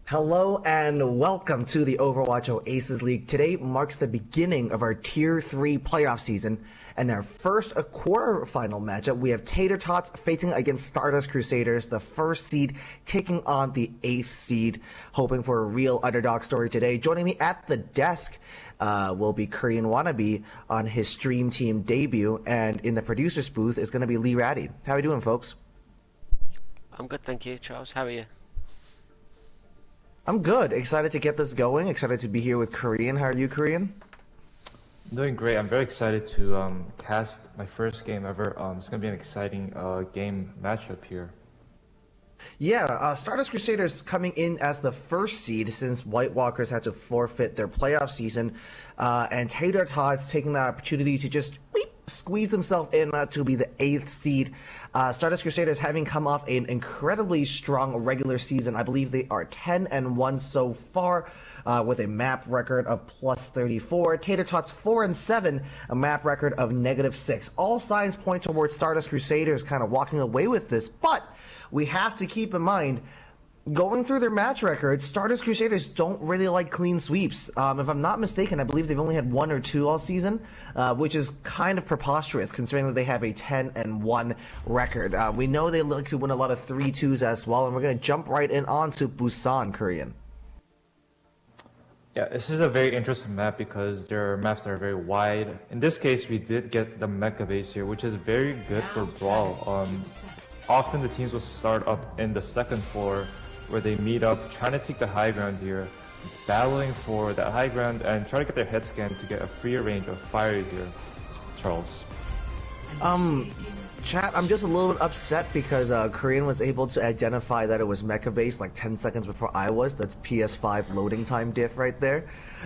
Hello and welcome to the Overwatch Aces League. Today marks the beginning of our Tier 3 playoff season, and our first quarterfinal matchup, we have Tots facing against Stardust Crusaders, the first seed taking on the 8th seed, hoping for a real underdog story today. Joining me at the desk will be Korean Wannabe on his Stream Team debut, and in the producer's booth is going to be Lee Ratty. How are you doing, folks? I'm good, thank you, Charles. How are you? I'm good. Excited to get this going. Excited to be here with Korean. How are you, Korean? I'm doing great. I'm very excited to cast my first game ever. It's going to be an exciting game matchup here. Yeah, Stardust Crusaders coming in as the first seed since White Walkers had to forfeit their playoff season, and Tots taking the opportunity to just squeeze himself in to be the 8th seed. Stardust Crusaders having come off an incredibly strong regular season. I believe they are 10-1 so far, with a map record of +34. Tots 4-7, a map record of -6. All signs point towards Stardust Crusaders kind of walking away with this, but we have to keep in mind, going through their match records, Stardust Crusaders don't really like clean sweeps. If I'm not mistaken, I believe they've only had 1 or 2 all season, which is kind of preposterous considering that they have a 10-1 record. We know they like to win a lot of 3-2s as well, and we're going to jump right in onto Busan, Korean. Yeah, this is a very interesting map because there are maps that are very wide. In this case, we did get the mecha base here, which is very good for Brawl. Often the teams will start up in the second floor where they meet up, trying to take the high ground here, battling for that high ground and try to get their head scan to get a freer range of fire here. Charles. Chat, I'm just a little bit upset because Korean was able to identify that it was mecha based like 10 seconds before I was. That's PS5 loading time diff right there.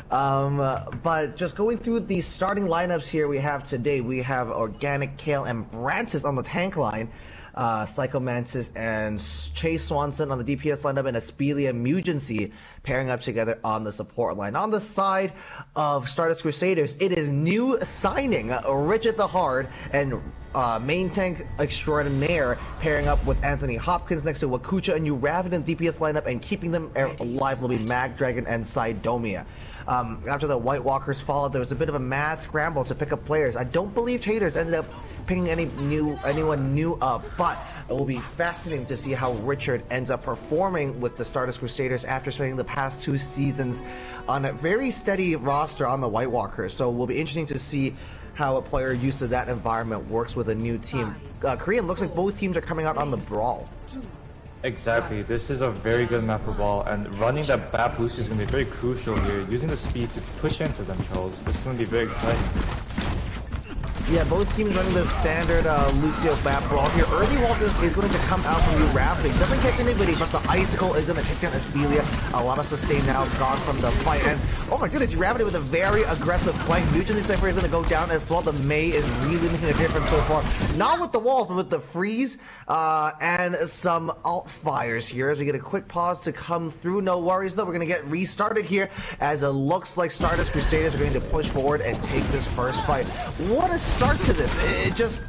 But just going through the starting lineups here we have today, we have Organic, Kale, and Brantis on the tank line. Psycho Mantis and Chase Swanson on the DPS lineup, and Aspelia Mugency pairing up together on the support line. On the side of Stardust Crusaders, it is new signing Richard the Hard and main tank extraordinaire pairing up with Anthony Hopkins next to Wakucha, and you Raven in DPS lineup, and keeping them alive will be Mag Dragon and Sidomia. After the White Walkers followed, there was a bit of a mad scramble to pick up players. I don't believe Tators ended up picking anyone new up, but it will be fascinating to see how Richard ends up performing with the Stardust Crusaders after spending the past 2 seasons on a very steady roster on the White Walkers. So it will be interesting to see how a player used to that environment works with a new team. Korean, looks like both teams are coming out on the Brawl. Exactly, this is a very good map for Brawl, and running that bat boost is going to be very crucial here, using the speed to push into them, Charles. This is going to be very exciting. Yeah, both teams running the standard Lucio bat brawl here. Early Walt is going to come out from you rapidly. Doesn't catch anybody, but the Icicle is going to take down Aspelia. A lot of sustain now gone from the fight. And oh my goodness, you Rabbit with a very aggressive flank. Mutually Cypher is going to go down as well. The May is really making a difference so far. Not with the walls, but with the freeze and some alt fires here as we get a quick pause to come through. No worries though, we're going to get restarted here as it looks like Stardust Crusaders are going to push forward and take this first fight. What a start to this. It just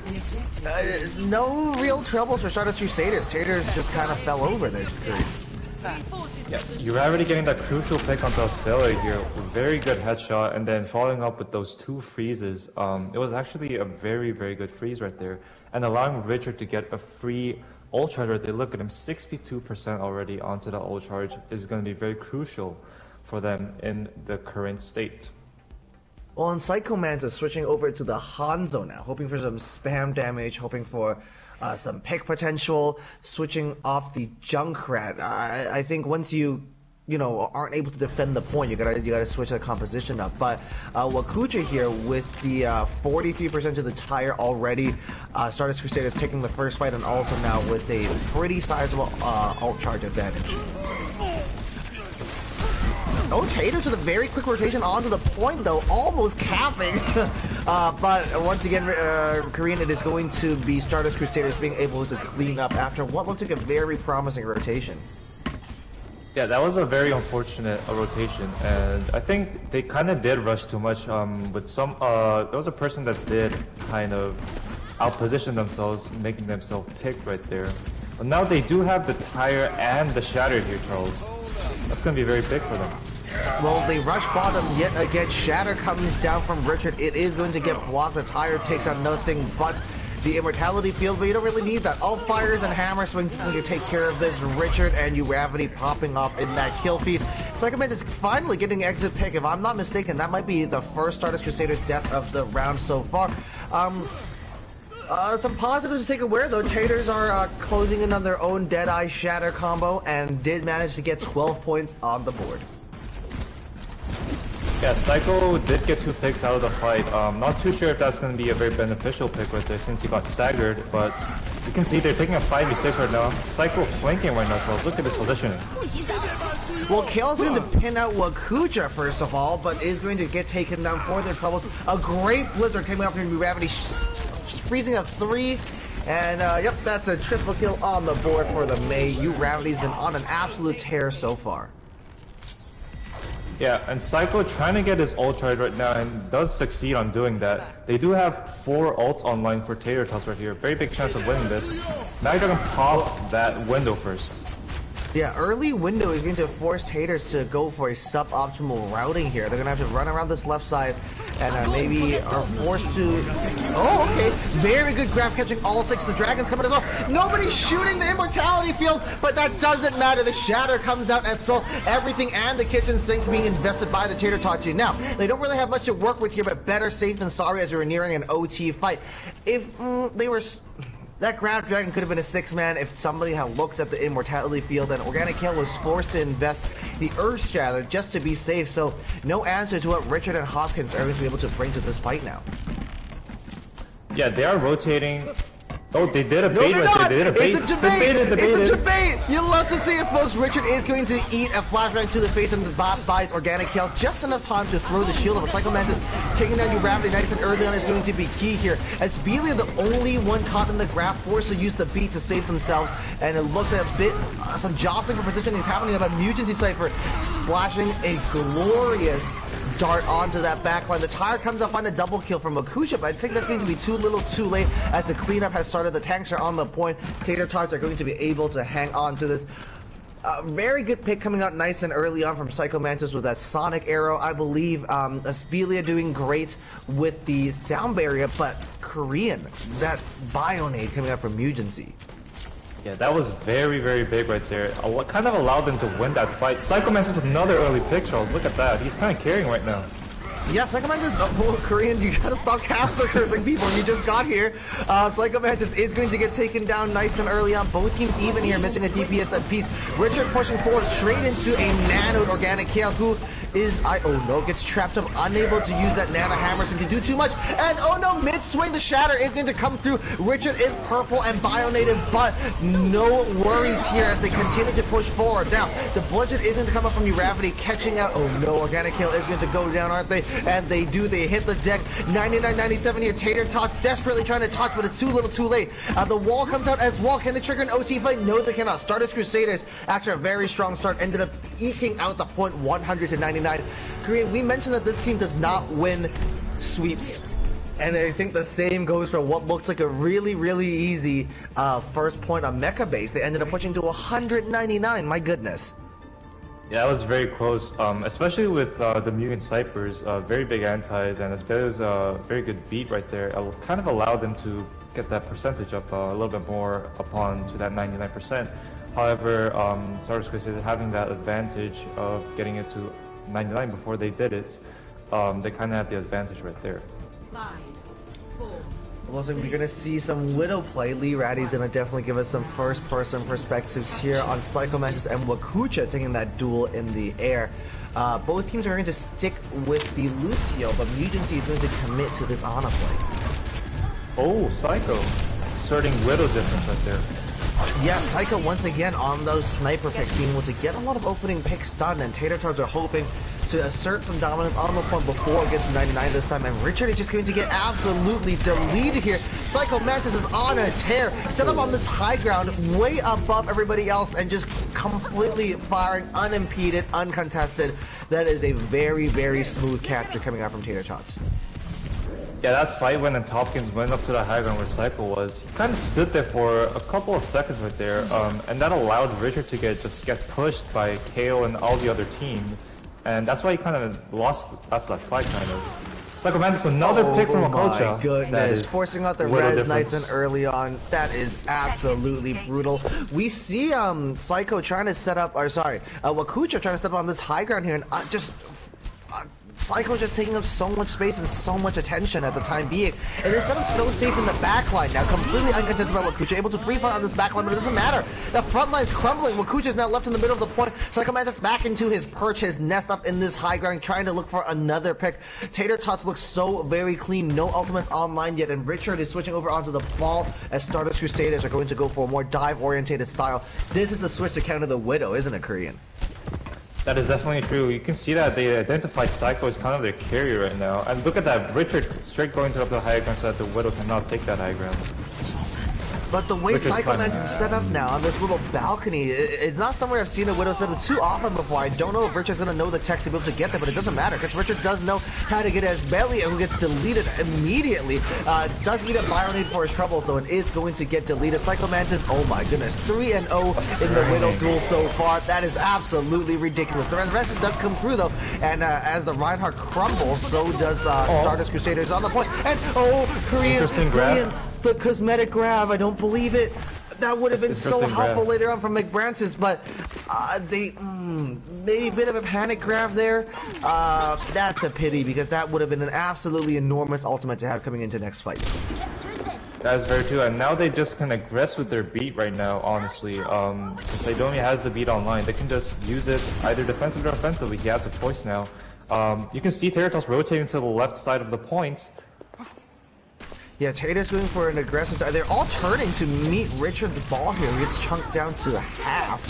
no real troubles for Stardust Crusaders. Tators just kind of fell over there. Yeah, you're already getting that crucial pick on Aspelia here. Very good headshot, and then following up with those 2 freezes. It was actually a very, very good freeze right there, and allowing Richard to get a free ult charge right there. Look at him, 62% already onto the ult charge is going to be very crucial for them in the current state. Well, and Psycho Mantis is switching over to the Hanzo now, hoping for some spam damage, hoping for some pick potential, switching off the Junkrat. I think once you aren't able to defend the point, you gotta switch the composition up. But Wakucha here with the 43% of the tire already. Stardust Crusaders taking the first fight, and also now with a pretty sizable ult charge advantage. Oh, Tators with a very quick rotation onto the point, though, almost capping. But once again, Korean, it is going to be Stardust Crusaders being able to clean up after what looked like a very promising rotation. Yeah, that was a very unfortunate rotation, and I think they kind of did rush too much. With some, there was a person that did kind of outposition themselves, making themselves pick right there. But now they do have the tire and the shatter here, Charles. That's gonna be very big for them. Well, they rush bottom yet again. Shatter comes down from Richard. It is going to get blocked. The tire takes out nothing but the immortality field, but you don't really need that. All fires and hammer swings is going to take care of this. Richard and Gravity popping off in that kill feed. Psychoman is finally getting exit pick. If I'm not mistaken, that might be the first Stardust Crusaders death of the round so far. Some positives to take away though. Tators are closing in on their own Deadeye Shatter combo and did manage to get 12 points on the board. Yeah, Psycho did get 2 picks out of the fight. Not too sure if that's going to be a very beneficial pick right there since he got staggered, but you can see they're taking a 5v6 right now. Psycho flanking right now, so look at his positioning. Well, Kale's going to pin out Wakuja first of all, but is going to get taken down for their troubles. A great blizzard coming up from Gravity, freezing a 3. And yep, that's a triple kill on the board for the Mei. Gravity's been on an absolute tear so far. Yeah, and Psycho trying to get his ult right now and does succeed on doing that. They do have 4 ults online for Tater Tots right here. Very big chance of winning this. Magdragon pops that window first. Yeah, early window is going to force Tators to go for a suboptimal routing here. They're going to have to run around this left side and maybe are forced to... Oh, okay. Very good grab catching all 6. The Dragon's coming as well. Nobody's shooting the immortality field, but that doesn't matter. The Shatter comes out as so everything and the kitchen sink being invested by the Tater Tots here. Now, they don't really have much to work with here, but better safe than sorry as we were nearing an OT fight. If they were... That Grab Dragon could have been a 6-man if somebody had looked at the immortality field, and Organic Kale was forced to invest the Earth Shatter just to be safe, so no answer to what Richard and Hopkins are going to be able to bring to this fight now. Yeah, they are rotating. Oh, they did a bait right there. They did a bait. It's a debate. It's a debate. You love to see it, folks. Richard is going to eat a flashbang to the face, and the bot buys Organic Kale just enough time to throw the shield of a Psycho Mantis. Taking down Gravity nice and early on is going to be key here. As Belia, the only one caught in the grab, forced to use the beat to save themselves, and it looks like a bit some jostling for positioning is happening about Mutancy Cypher splashing a glorious dart onto that backline. The tire comes up on a double kill from Wakuja, but I think that's going to be too little too late as the cleanup has started. The tanks are on the point. Tater Tots are going to be able to hang on to this. Very good pick coming out nice and early on from Psycho Mantis with that Sonic Arrow. I believe Aspelia doing great with the sound barrier, but Korean, that Bionade coming out from Mugency. Yeah, that was very, very big right there. Kind of allowed them to win that fight. Psycho Mantis with another early pick, Charles. Look at that. He's kind of carrying right now. Yeah, Psycho Mantis, Korean, you gotta stop caster cursing people. You just got here. Psycho Mantis is going to get taken down nice and early on. Both teams even here, missing a DPS apiece. Richard pushing forward straight into a nanoed Organic Kale, who is, oh no, gets trapped up, unable to use that nano hammer, so he can do too much. And oh no, mid-swing, the Shatter is going to come through. Richard is purple and bionative, but no worries here as they continue to push forward. Now, the Blizzard is going to come up from Gravity, catching out. Oh no, Organic Kale is going to go down, aren't they? And they do. They hit the deck. 99-97 here. Tater Tots desperately trying to touch, but it's too little too late. The wall comes out as well. Can they trigger an OT fight? No, they cannot. Stardust Crusaders, after a very strong start, ended up eking out the point 100-99. Korean, we mentioned that this team does not win sweeps. And I think the same goes for what looked like a really, really easy first point on Mecha base. They ended up pushing to 199. My goodness. Yeah, that was very close, especially with the Mutant Snipers, very big antis, and as well as a very good beat right there. It kind of allowed them to get that percentage up a little bit more upon to that 99%. However, Stardust Crusaders having that advantage of getting it to 99 before they did it, they kind of had the advantage right there. 5, 4. Looks like we're going to see some Widow play. Lee Ratty's going to definitely give us some first-person perspectives here on Psycho Mantis and Wakuja taking that duel in the air. Both teams are going to stick with the Lucio, but Mutancy is going to commit to this Ana play. Oh, Psycho. Asserting Widow difference right there. Yeah, Psycho once again on those sniper picks, being able to get a lot of opening picks done, and Tater Tots are hoping to assert some dominance on the point before it gets to 99 this time, and Richard is just going to get absolutely deleted here. Psycho Mantis is on a tear, set up on this high ground, way above everybody else, and just completely firing unimpeded, uncontested. That is a very, very smooth capture coming out from Tater Tots. Yeah, that fight when Topkins went up to the high ground where Psycho was, he kind of stood there for a couple of seconds right there, and that allowed Richard to just get pushed by KO and all the other team, and that's why he kind of lost that fight, kind of. Psycho Mantis, another pick from Okocha. Oh my goodness, forcing out the res nice and early on. That is absolutely brutal. We see Psycho trying to set up, or sorry, Wakucha trying to step on this high ground here, and Psycho just taking up so much space and so much attention at the time being. And they're setting so safe in the backline now, completely uncontested by Wakucha, able to free fire on this backline, but it doesn't matter. The front line's crumbling. Wakucha is now left in the middle of the point. Psycho Mantis back into his perch, his nest up in this high ground, trying to look for another pick. Tater Tots looks so very clean, no ultimates online yet, and Richard is switching over onto the ball as Stardust Crusaders are going to go for a more dive-orientated style. This is a switch to counter the Widow, isn't it, Korean? That is definitely true. You can see that they identified Psycho as kind of their carrier right now. And look at that, Richard straight going to the high ground so that the Widow cannot take that high ground. But the way Psycho Mantis is set up now on this little balcony, it's not somewhere I've seen a Widow set up too often before. I don't know if Richard's going to know the tech to be able to get there, but it doesn't matter because Richard does know how to get as Belia, who gets deleted immediately. Does need a Byronade for his troubles, though, and is going to get deleted. Psycho Mantis, oh my goodness, 3-0 in the Widow duel so far. That is absolutely ridiculous. The resurrection does come through, though, and as the Reinhardt crumbles, so does Stardust Crusaders on the point. And Korean, the cosmetic grab, I don't believe it. That would have been so helpful later on from McBrancis, but maybe a bit of a panic grab there. That's a pity because that would have been an absolutely enormous ultimate to have coming into next fight. That is very true, and now they just can aggress with their beat right now, honestly. Sidonia has the beat online. They can just use it either defensively or offensively. He has a choice now. You can see Tators rotating to the left side of the point. Yeah, Tators going for an aggressive. They're all turning to meet Richard's ball here. He gets chunked down to half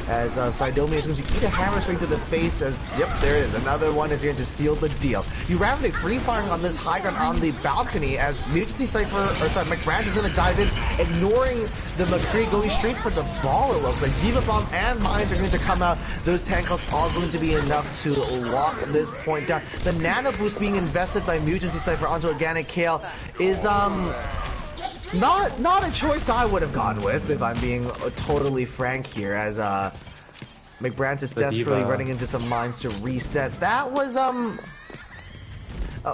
as Sidomia is going to eat a hammer straight to the face as, yep, there it is. Another one is going to steal the deal. You rapidly free firing on this high ground on the balcony as Mutiny Cypher, or sorry, McBrand is going to dive in, ignoring the McCree, going straight for the ball, it looks like. Diva Bomb and Mines are going to come out. Those tank ups are going to be enough to lock this point down. The Nano Boost being invested by Mutiny Cypher onto Organic Kale is, not a choice I would have gone with, if I'm being totally frank here, as McBrand is desperately running into some mines to reset. That was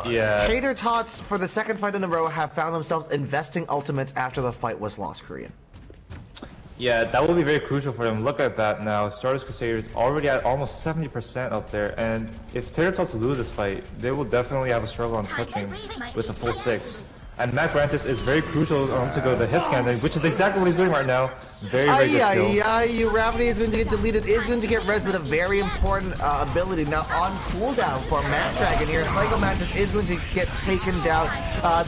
Tater Tots for the second fight in a row have found themselves investing ultimates after the fight was lost, Korean. Yeah, that will be very crucial for them. Look at that now. Stardust Crusaders already at almost 70% up there, and if Tater Tots lose this fight, they will definitely have a struggle on touching with a full 6. And Matt Brantis is very crucial to go to his scan, which is exactly what he's doing right now. Very good kill. Ravity is going to get deleted, is going to get res, but a very important ability. Now on cooldown for Mad Dragon here, Psycho Mantis is going to get taken down.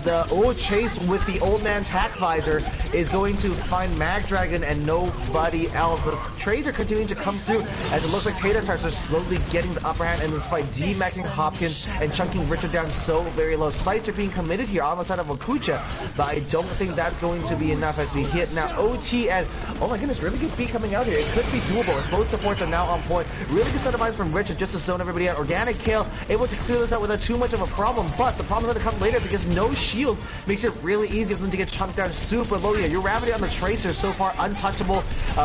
The old chase with the old man's hack visor is going to find Mag Dragon and nobody else. The trades are continuing to come through as it looks like Tater Tots are slowly getting the upper hand in this fight, demacking Hopkins and chunking Richard down so very low. Sights are being committed here on the side of Kucha, but I don't think that's going to be enough as we hit now OT, and oh my goodness, really good beat coming out here. It could be doable as both supports are now on point. Really good set of mines from Richard just to zone everybody out. Organic Kale able to clear this out without too much of a problem, but the problem is going to come later because no shield makes it really easy for them to get chunked down super low here. Your Ravity on the Tracer so far untouchable,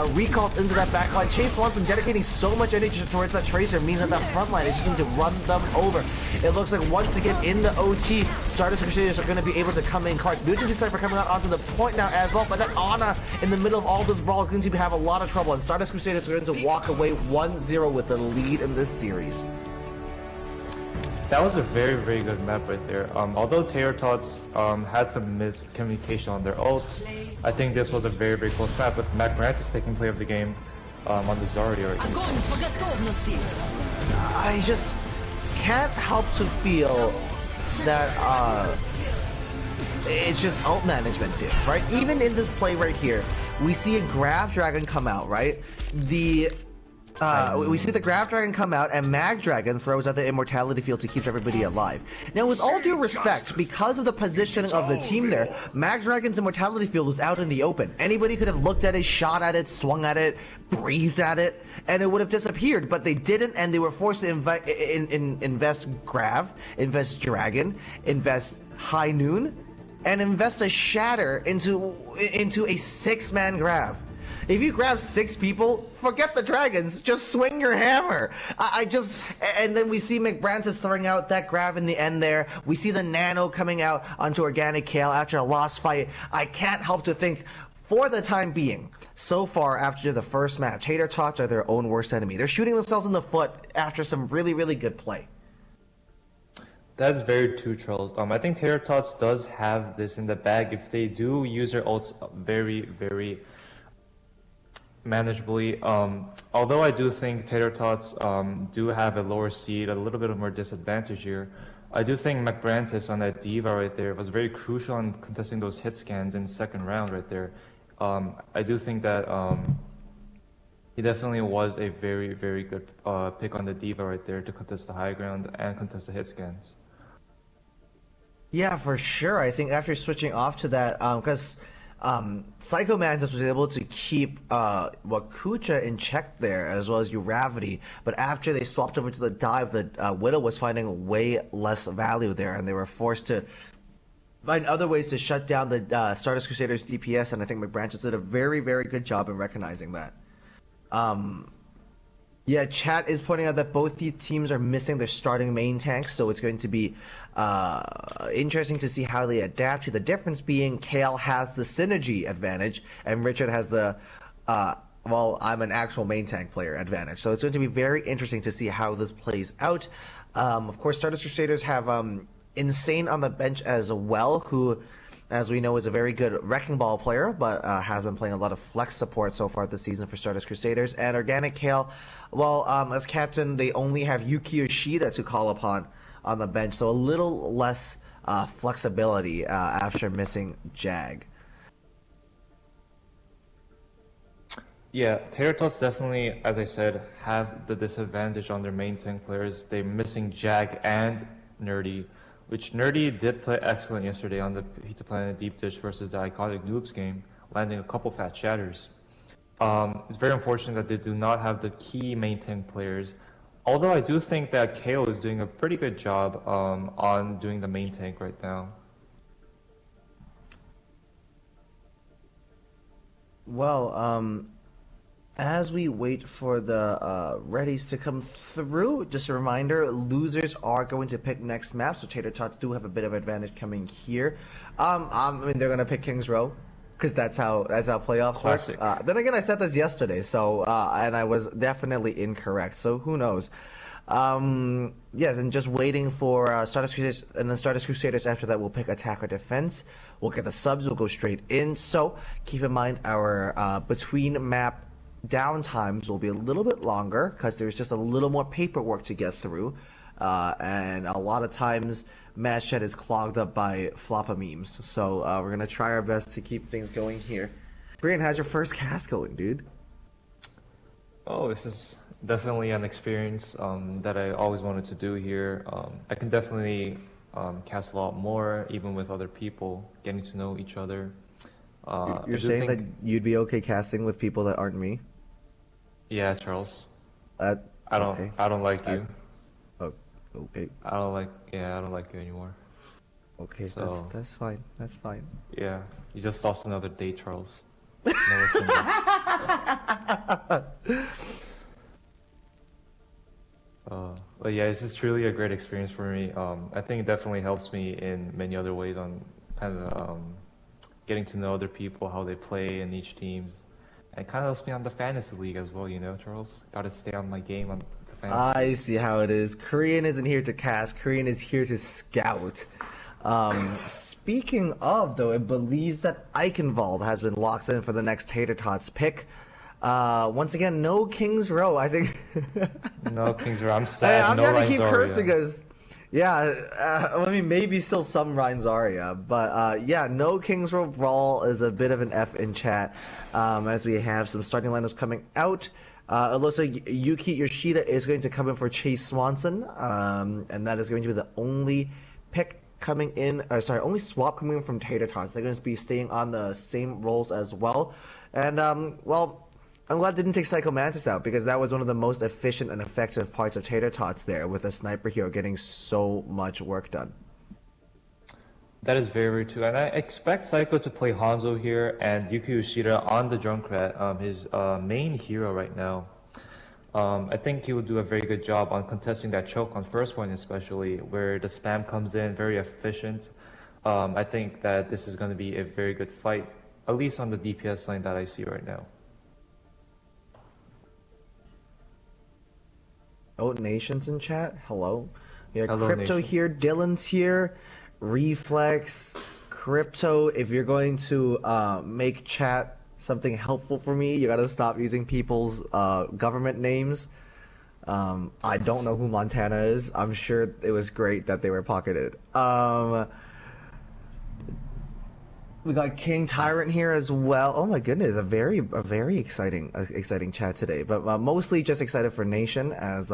recalled into that backline. Chase Swanson dedicating so much energy towards that Tracer means that that front line is just going to run them over. It looks like once again in the OT, Stardust Crusaders are going to be able to come in cards. Mutiny Cypher coming out onto the point now as well, but that Ana in the middle of all this brawl is going to have a lot of trouble, and Stardust Crusaders are going to walk away 1-0 with the lead in this series. That was a very good map right there. Although Tater Tots had some miscommunication on their ults, I think this was a very close map with Mac Brantis taking play of the game on the Zarya right here. I just can't help to feel that it's just ult management diff, right? Even in this play right here, we see a Grab Dragon come out, right? The we see the Grab Dragon come out, and Mag Dragon throws out the Immortality Field to keep everybody alive. Now, with all due respect, because of the positioning of the team there, Mag Dragon's Immortality Field was out in the open. Anybody could have looked at it, shot at it, swung at it, breathed at it, and it would have disappeared, but they didn't, and they were forced to invest Grav, invest Dragon, invest High Noon, and invest a Shatter into a 6-man Grav. If you grab 6 people, forget the dragons. Just swing your hammer. And then we see McBrantis throwing out that grab in the end there. We see the Nano coming out onto Organic Kale after a lost fight. I can't help to think, for the time being, so far after the first match, Tater Tots are their own worst enemy. They're shooting themselves in the foot after some really, really good play. That's very true, Charles. I think Tater Tots does have this in the bag if they do use their ults very, very manageably. Although I do think Tater Tots do have a lower seed, a little bit of more disadvantage here. I do think McBrantis on that D.Va right there was very crucial in contesting those hit scans in the second round right there. I do think that he definitely was a very, very good pick on the D.Va right there to contest the high ground and contest the hit scans. Yeah, for sure. I think after switching off to that, because Psycho Mantis was able to keep Wakucha in check there, as well as Uravity, but after they swapped over to the dive, the Widow was finding way less value there, and they were forced to find other ways to shut down the Stardust Crusaders DPS, and I think McBrantis did a very, very good job in recognizing that. Yeah, chat is pointing out that both these teams are missing their starting main tanks, so it's going to be interesting to see how they adapt to. The difference being Kale has the synergy advantage, and Richard has the, well, I'm an actual main tank player advantage. So it's going to be very interesting to see how this plays out. Of course, Stardust Crusaders have Insane on the bench as well, who, as we know, is a very good Wrecking Ball player, but has been playing a lot of flex support so far this season for Stardust Crusaders. And Organic Kale, well, as captain, they only have Yuki Yoshida to call upon on the bench, so a little less flexibility after missing Jag. Yeah, Tater Tots definitely, as I said, have the disadvantage on their main tank players. They're missing Jag and Nerdy, which Nerdy did play excellent yesterday on the Pizza Planet Deep Dish versus the Iconic Noobs game, landing a couple fat shatters. It's very unfortunate that they do not have the key main tank players, although I do think that KO is doing a pretty good job on doing the main tank right now. Well, as we wait for the readies to come through, just a reminder, losers are going to pick next map, so Tater Tots do have a bit of advantage coming here. I mean, they're going to pick King's Row, because that's how playoffs Classic. work. Then again, I said this yesterday, so and I was definitely incorrect, so who knows. Yeah, then just waiting for Stardust Crusaders, and then Stardust Crusaders after that will pick attack or defense. We'll get the subs, we'll go straight in, so keep in mind our between map downtimes will be a little bit longer because there's just a little more paperwork to get through, and a lot of times match chat is clogged up by floppa memes, so we're gonna try our best to keep things going here. Brian, how's your first cast going, dude? Oh, this is definitely an experience that I always wanted to do here. I can definitely cast a lot more, even with other people, getting to know each other. You're saying that you'd be okay casting with people that aren't me? Yeah, Charles. I Okay. don't like you. Oh, okay. I don't like you anymore. Okay, So- that's fine. That's fine. Yeah, you just lost another date, Charles. Never come back. But yeah, this is truly a great experience for me. I think it definitely helps me in many other ways on kind of getting to know other people, how they play in each teams. And it kind of helps me on the fantasy league as well, you know, Charles? Gotta stay on my game on the fantasy I see how it is. Korean isn't here to cast. Korean is here to scout. Speaking of, though, it believes that Eichenwald has been locked in for the next Tater Tots pick. Once again, no King's Row. I think. No King's Row. I'm sad. I'm no gonna keep Rhine cursing Zarya. us. Yeah, I mean, maybe still some Rhine Zarya, but yeah, no King's Row Brawl is a bit of an F in chat, as we have some starting lineups coming out. It looks like Yuki Yoshida is going to come in for Chase Swanson, and that is going to be the only pick coming in, only swap coming in from Tater Tots. They're going to be staying on the same roles as well. And, well, I'm glad they didn't take Psycho Mantis out, because that was one of the most efficient and effective parts of Tater Tots there, with a sniper hero getting so much work done. That is very, very true, and I expect Psycho to play Hanzo here and Yuki Yoshida on the Junkrat, his main hero right now. I think he will do a very good job on contesting that choke on first point, especially where the spam comes in, very efficient. I think that this is going to be a very good fight, at least on the DPS lane that I see right now. Oh, Nation's in chat. Hello. Yeah, Hello, Crypto Nation. here. Dylan's here. Reflex, Crypto. If you're going to make chat something helpful for me, you gotta stop using people's government names. I don't know who Montana is. I'm sure it was great that they were pocketed. We got King Tyrant here as well. Oh my goodness, a very exciting chat today. But mostly just excited for Nation, as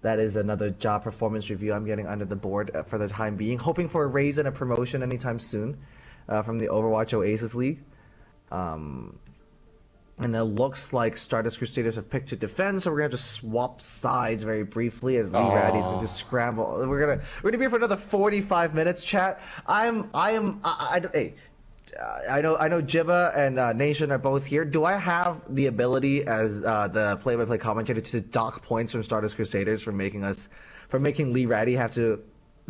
that is another job performance review I'm getting under the board for the time being. Hoping for a raise and a promotion anytime soon from the Overwatch Oasis League. And it looks like Stardust Crusaders have picked to defend, so we're gonna have to swap sides very briefly as Lee Raddy's going to scramble. We're gonna be here for another 45 minutes, chat. I know Jibba and Nation are both here. Do I have the ability as the play-by-play commentator to dock points from Stardust Crusaders for making Lee Raddy have to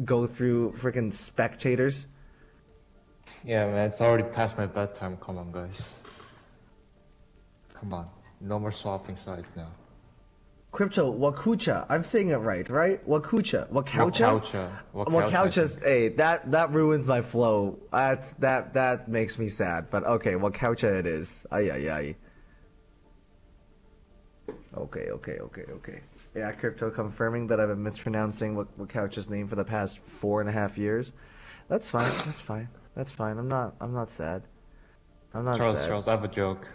go through freaking spectators? Yeah, man, it's already past my bedtime. Come on, guys. Come on. No more swapping sides now. Crypto Wakucha. I'm saying it right? Wakucha. Wakaucha? Wakaucha's, hey, that ruins my flow. That makes me sad. But okay, Wakaucha it is. Ay. Okay. Yeah, Crypto confirming that I've been mispronouncing Wakaucha's name for the past 4.5 years. That's fine. I'm not sad. I'm not sad. Charles, I have a joke.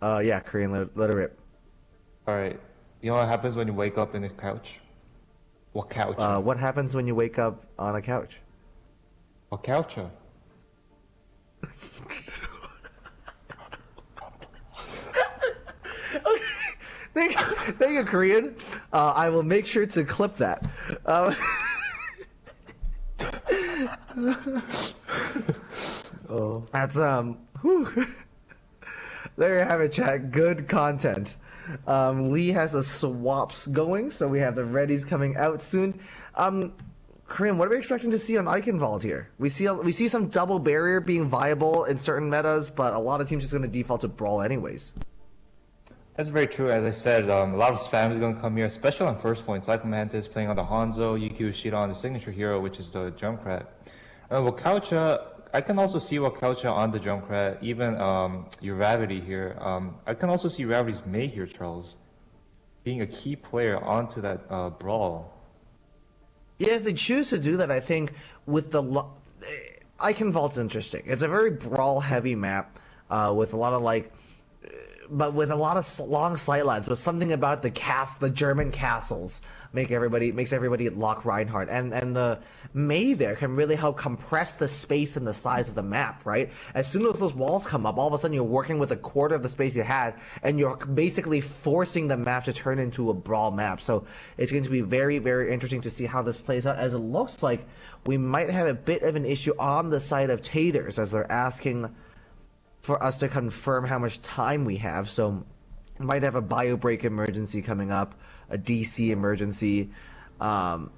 Yeah, Korean, let it rip. Alright. You know what happens when you wake up in a couch? What couch? What happens when you wake up on a couch? What couch? Okay. Thank you, Korean. I will make sure to clip that. Oh, that's whew. There you have it, chat. Good content. Lee has the swaps going, so we have the readies coming out soon. Korean, what are we expecting to see on Eichenwald here? We see some double barrier being viable in certain metas, but a lot of teams just going to default to Brawl anyways. That's very true. As I said, a lot of spam is going to come here, especially on first point. Psycho Mantis playing on the Hanzo, Yuki Yoshida on the signature hero, which is the Junkrat. Wakaucha, I can also see Wakaucha on the Junkrat, even Uravity here. I can also see Uravity's May here, Charles, being a key player onto that Brawl. Yeah, if they choose to do that, I think with the Eichenwald's interesting. It's a very Brawl-heavy map with a lot of but with a lot of long sightlines, with something about the German castles makes everybody lock Reinhardt, and the May there can really help compress the space and the size of the map, right? As soon as those walls come up, all of a sudden you're working with a quarter of the space you had, and you're basically forcing the map to turn into a Brawl map. So it's going to be very, very interesting to see how this plays out, as it looks like we might have a bit of an issue on the side of Tators, as they're asking for us to confirm how much time we have. So might have a bio break emergency coming up, a DC emergency,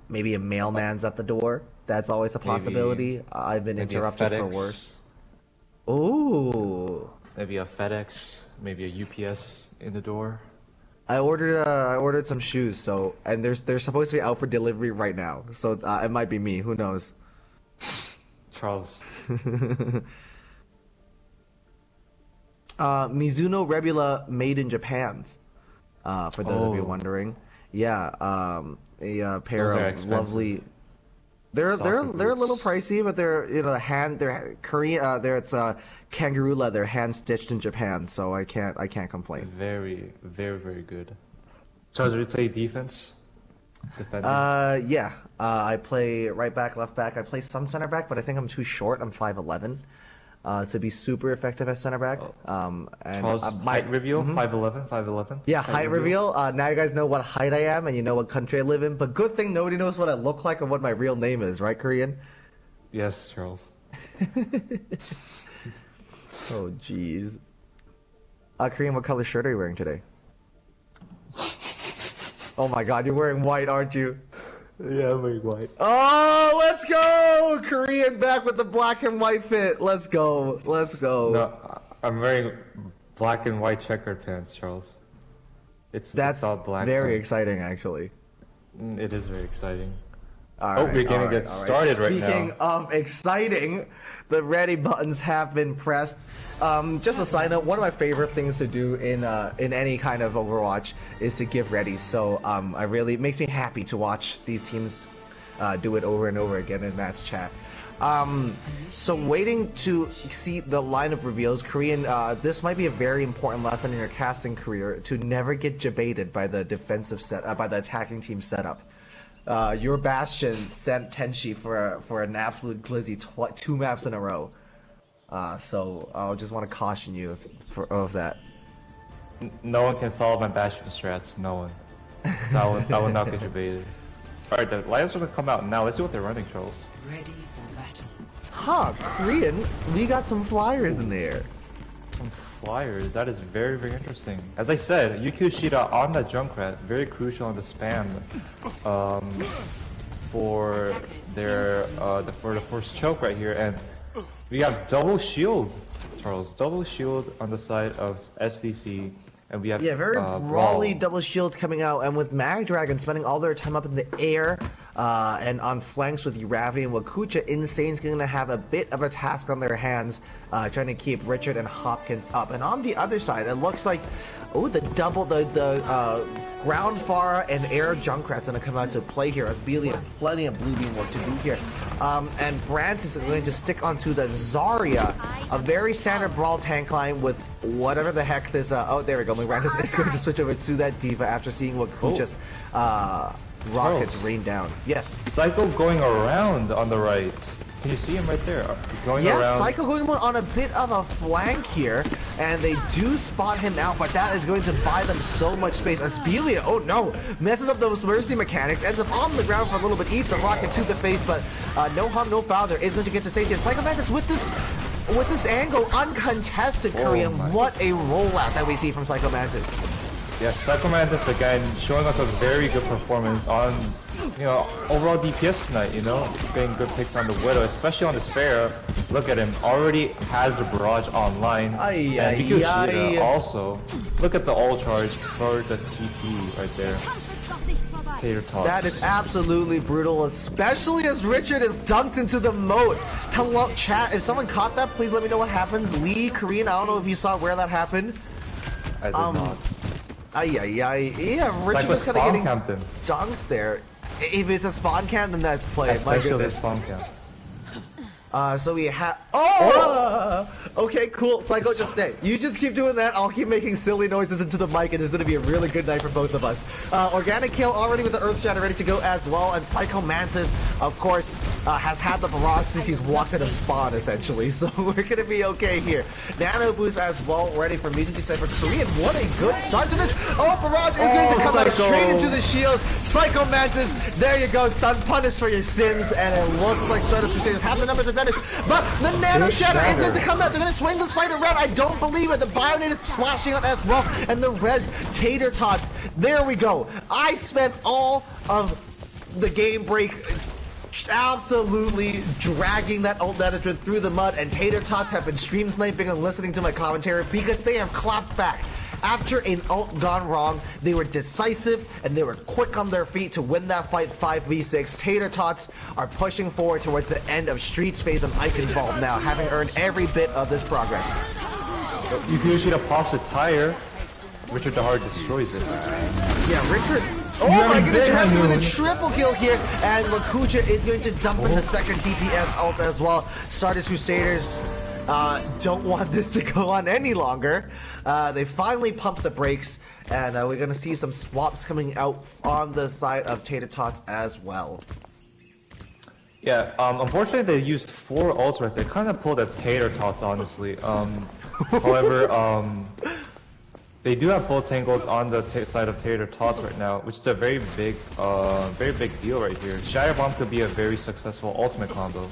maybe a mailman's at the door. That's always a possibility. I've been interrupted for worse. Ooh. Maybe a FedEx, maybe a UPS in the door. I ordered some shoes, so, and they're supposed to be out for delivery right now. So it might be me. Who knows? Charles. Mizuno Rebula made in Japan. For those of you wondering. Yeah, a pair of lovely... They're Soccer a little boots. pricey, but they're Korean. It's kangaroo leather, hand stitched in Japan. So I can't complain. Very, very, very good. Charles, do you play defense? Defending? Yeah. I play right back, left back. I play some center back, but I think I'm too short. I'm 5'11", to be super effective at center back. And Charles, height reveal, 5'11", 5'11"? Yeah, height reveal. Now you guys know what height I am, and you know what country I live in. But good thing nobody knows what I look like or what my real name is, right, Korean? Yes, Charles. Oh, jeez. Korean, what color shirt are you wearing today? Oh my god, you're wearing white, aren't you? Yeah, I'm wearing white. Oh, let's go! Korean back with the black and white fit. Let's go. Let's go. No, I'm wearing black and white checkered pants, Charles. It's all black. Very pants. exciting, actually. It is very exciting. We're gonna get started right now. Speaking of exciting, the ready buttons have been pressed. Just a side note, one of my favorite things to do in any kind of Overwatch is to give ready. So it makes me happy to watch these teams do it over and over again in match chat. So waiting to see the lineup reveals, Korean, this might be a very important lesson in your casting career to never get jebaited by the by the attacking team setup. Your Bastion sent Tenshi for an absolute glizzy 2 maps in a row. So I just want to caution you of that. No one can follow my Bastion strats, no one. So I will not get debated. Alright, the lions are gonna come out now. Let's see what they're running, Charles. Ready for battle. Huh, Korean, we got some flyers in there. Some flyers, that is very, very interesting. As I said, Yukio Shida on that Junkrat, very crucial on the spam for the first choke right here, and we have double shield, Charles, double shield on the side of SDC, and we have very brawly double shield coming out, and with Mag Dragon spending all their time up in the air and on flanks with Uravi and Wakucha, Insane's going to have a bit of a task on their hands trying to keep Richard and Hopkins up. And on the other side, it looks like the ground Pharah and air Junkrat's going to come out to play here, as Beely has plenty of blue beam work to do here. And Brandt is going to stick onto the Zarya, a very standard brawl tank line with whatever the heck this, oh there we go, Brandt is going to switch over to that Diva after seeing Wakucha's rockets rain down. Yes. Psycho going around on the right. Can you see him right there? Going around. Yes, Psycho going on a bit of a flank here, and they do spot him out, but that is going to buy them so much space. Aspelia, oh no, messes up those mercy mechanics, ends up on the ground for a little bit, eats a rocket to the face, but no harm, no foul. There is going to get to safety. And Psycho Mantis with this angle, uncontested, Korean. What a rollout that we see from Psycho Mantis. Yeah, Psycho Mantis again showing us a very good performance on, overall DPS tonight, getting good picks on the Widow, especially on this Pharah. Look at him, already has the barrage online. And because Shida also, look at the ult charge for the TT right there. Tater Tots. That is absolutely brutal, especially as Richard is dunked into the moat. Hello, chat, if someone caught that, please let me know what happens. Lee, Korean, I don't know if you saw where that happened. I did not. Yeah, Richard was kind of getting dunked there. If it's a spawn camp, then that's play. My goodness. Spawn camp. So we have. Okay, cool. Psycho, you just keep doing that. I'll keep making silly noises into the mic, and it's gonna be a really good night for both of us. Organic Kill already with the Earth Shatter ready to go as well, and Psycho Mantis, of course, has had the barrage since he's walked out of spawn essentially. So we're gonna be okay here. Nano Boost as well, ready for Mutiny Cypher. Korean, what a good start to this. Barrage is going to come out straight into the shield. Psycho Mantis, there you go, son. Punished for your sins, and it looks like Stardust Crusaders have the numbers advantage. But the Nano Shatter is going to come out. They're going to swing this fight around. I don't believe it. The Bionate is splashing out as well. And the Res Tater Tots. There we go. I spent all of the game break absolutely dragging that ult management through the mud. And Tater Tots have been stream sniping and listening to my commentary because they have clapped back. After an ult gone wrong, they were decisive and they were quick on their feet to win that fight 5v6. Tater Tots are pushing forward towards the end of Streets phase and Eichenwald now, having earned every bit of this progress. You can usually pops a tire. Richard the Hard destroys it. Yeah, Richard Oh my goodness, you're having with a triple kill here, and Lakucha is going to dump in the second DPS ult as well. Stardust Crusaders don't want this to go on any longer. They finally pumped the brakes, and we're going to see some swaps coming out on the side of Tater Tots as well. Yeah, unfortunately they used 4 ults right there. Kind of pulled at Tater Tots, honestly. However, they do have both tangles on the side of Tater Tots right now, which is a very big deal right here. Shatter Bomb could be a very successful ultimate combo.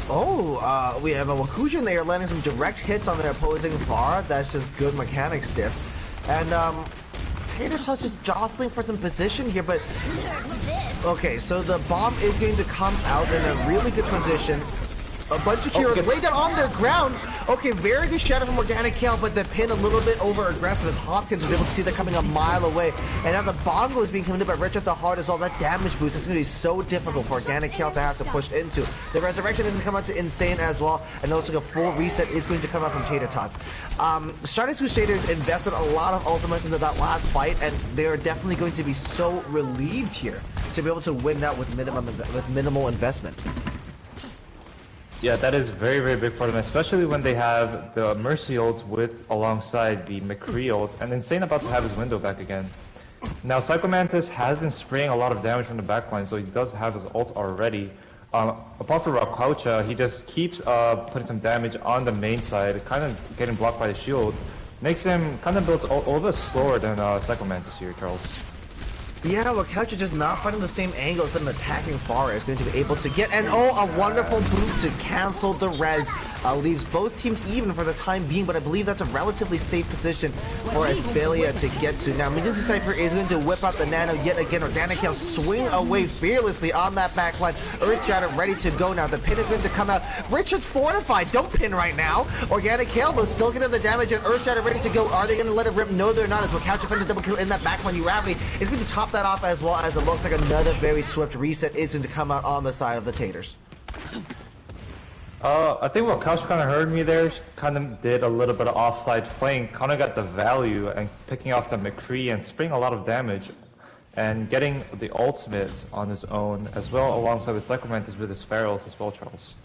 Oh, we have a Wakujan there landing some direct hits on their opposing Pharah. That's just good mechanics diff. And Tater Tots is jostling for some position here, but okay, so the bomb is going to come out in a really good position. A bunch of heroes lay down on their ground. Okay, very good shadow from Organic Kale, but the pin a little bit over aggressive as Hopkins was able to see that coming a mile away. And now the Bongo is being committed by Rich at the heart as well. That damage boost is going to be so difficult for Organic Kale to have to push into. The Resurrection is going to come out to Insane as well, and also a full reset is going to come out from Tater Tots. Stardust Crusaders invested a lot of ultimates into that last fight, and they are definitely going to be so relieved here to be able to win that with minimal investment. Yeah, that is very, very big for them, especially when they have the Mercy ult alongside the McCree ult, and Insane about to have his window back again. Now, Psychomantis has been spraying a lot of damage from the backline, so he does have his ult already. Apart from Rakaucha, he just keeps putting some damage on the main side, kind of getting blocked by the shield. Makes him kind of builds a little bit slower than Psychomantis here, Charles. Yeah, Wakaucha just not finding the same angle as an attacking Pharah is going to be able to get, and oh, a wonderful boot to cancel the res. Leaves both teams even for the time being, but I believe that's a relatively safe position for Aspelia to get to. Now, Medusa Cypher is going to whip out the Nano yet again. Organic Kale swing away fearlessly on that backline. Earthshatter ready to go now. The pin is going to come out. Richard's fortified. Don't pin right now. Organic Kale, though, still getting the damage, and Earthshatter ready to go. Are they going to let it rip? No, they're not. As Wakaucha finds a double kill in that backline. Uravity is going to top that off, as well as it looks like another very swift reset is going to come out on the side of the Tators. I think what Couch kind of heard me there, kind of did a little bit of offside flank, kind of got the value and picking off the McCree and spraying a lot of damage and getting the ultimate on his own as well, alongside with Psychomantis with his Feral ult as well, Charles.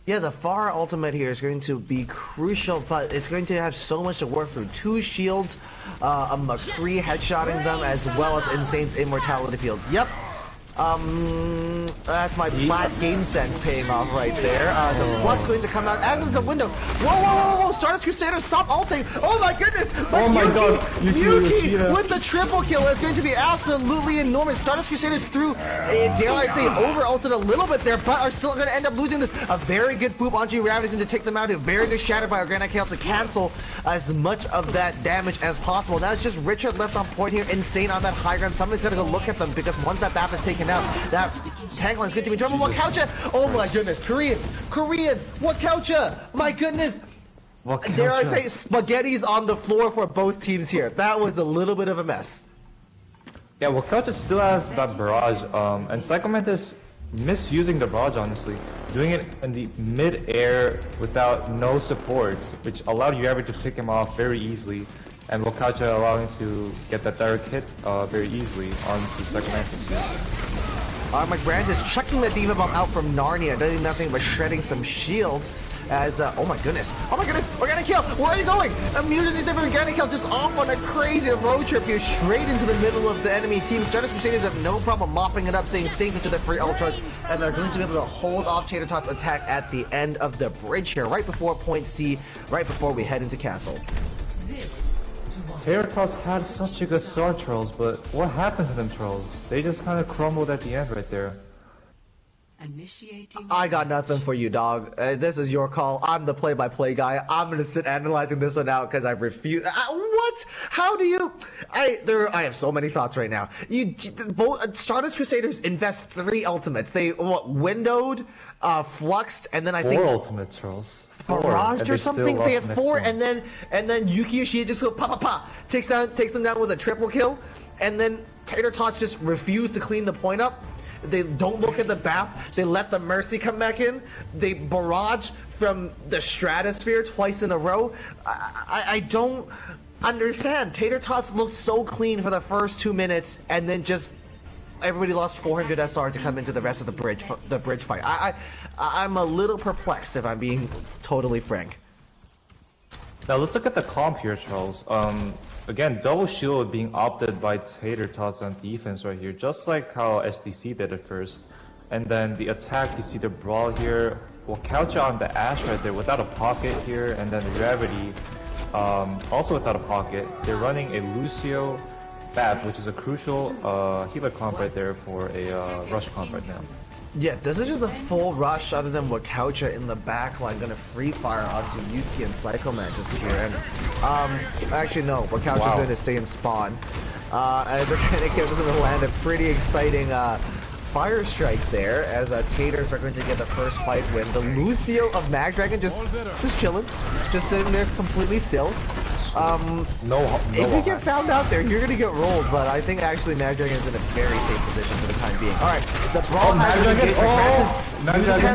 Yeah, the Pharah ultimate here is going to be crucial, but it's going to have so much to work through. 2 shields, a McCree headshotting them, as well as Insane's Immortality Field. Yep. That's my flat game sense paying off right there. The Flux going to come out, as is the window. Whoa, whoa, whoa, whoa, Stardust Crusaders, stop ulting! Oh my goodness! But oh my god, Yuki with the triple kill is going to be absolutely enormous. Stardust Crusaders threw, dare I say, over-ulted a little bit there, but are still going to end up losing this. A very good boop on G-Rabbit is going to take them out. A very good shatter by Organic Kale to cancel as much of that damage as possible. Now it's just Richard left on point here, Insane on that high ground. Somebody's going to go look at them, because once that BAP is taken out, that tank line's going to be in trouble. Wakaucha! Oh my goodness, Korean! Wakaucha! My goodness! Wakaucha. Dare I say, spaghetti's on the floor for both teams here. That was a little bit of a mess. Yeah, Wakaucha still has that barrage, and Psychomantis misusing the barrage, honestly. Doing it in the mid-air without no support, which allowed Uravity to pick him off very easily, and Wakaucha allowing to get that direct hit very easily onto Psychomantis here. McBrand is chucking the Diva Bomb out from Narnia, doing nothing but shredding some shields. As, oh my goodness, Organic Kale, where are you going? Immediately for Organic Kale, just off on a crazy road trip here, straight into the middle of the enemy team. Stardust Crusaders have no problem mopping it up, saying thank you to the free ultras, and they're going to be able to hold off Tater Tots' attack at the end of the bridge here, right before point C, right before we head into Castle. Tater Tots had such a good start, Charles, but what happened to them, Charles? They just kind of crumbled at the end right there. I got nothing for you, dog. This is your call. I'm the play-by-play guy. I'm gonna sit analyzing this one out because I refuse. What? How do you? I have so many thoughts right now. Both Stardust Crusaders invest 3 ultimates. They windowed, fluxed, and then I think 4 ultimates, Charles. Barrage or something. They have 4, and then Yuki Yoshida just go pa takes them down with a triple kill, and then Tater Tots just refuse to clean the point up. They don't look at the BAP. They let the Mercy come back in. They barrage from the Stratosphere twice in a row. I don't understand. Tater Tots looked so clean for the first 2 minutes, and then just everybody lost 400 SR to come into the rest of the bridge fight. I'm a little perplexed, if I'm being totally frank. Now let's look at the comp here, Charles. Again, double shield being opted by Tater Tots on defense right here, just like how SDC did at first. And then the attack, you see the brawl here. Well, couch on the Ashe right there without a pocket here, and then Gravity also without a pocket. They're running a Lucio Bab, which is a crucial healer comp right there for a rush comp right now. Yeah, this is just a full rush other than Wakaucha in the backline gonna free fire onto Yuki and Psycho Mantis here. And actually no, Wakaucha's gonna stay in spawn. And Organic is gonna land a pretty exciting Fire Strike there as Tators are going to get the first fight win. The Lucio of Magdragon just chilling, just sitting there completely still. If you get found out there, you're gonna get rolled, but I think actually Magdragon is in a very safe position for the time being. Alright, the brawl has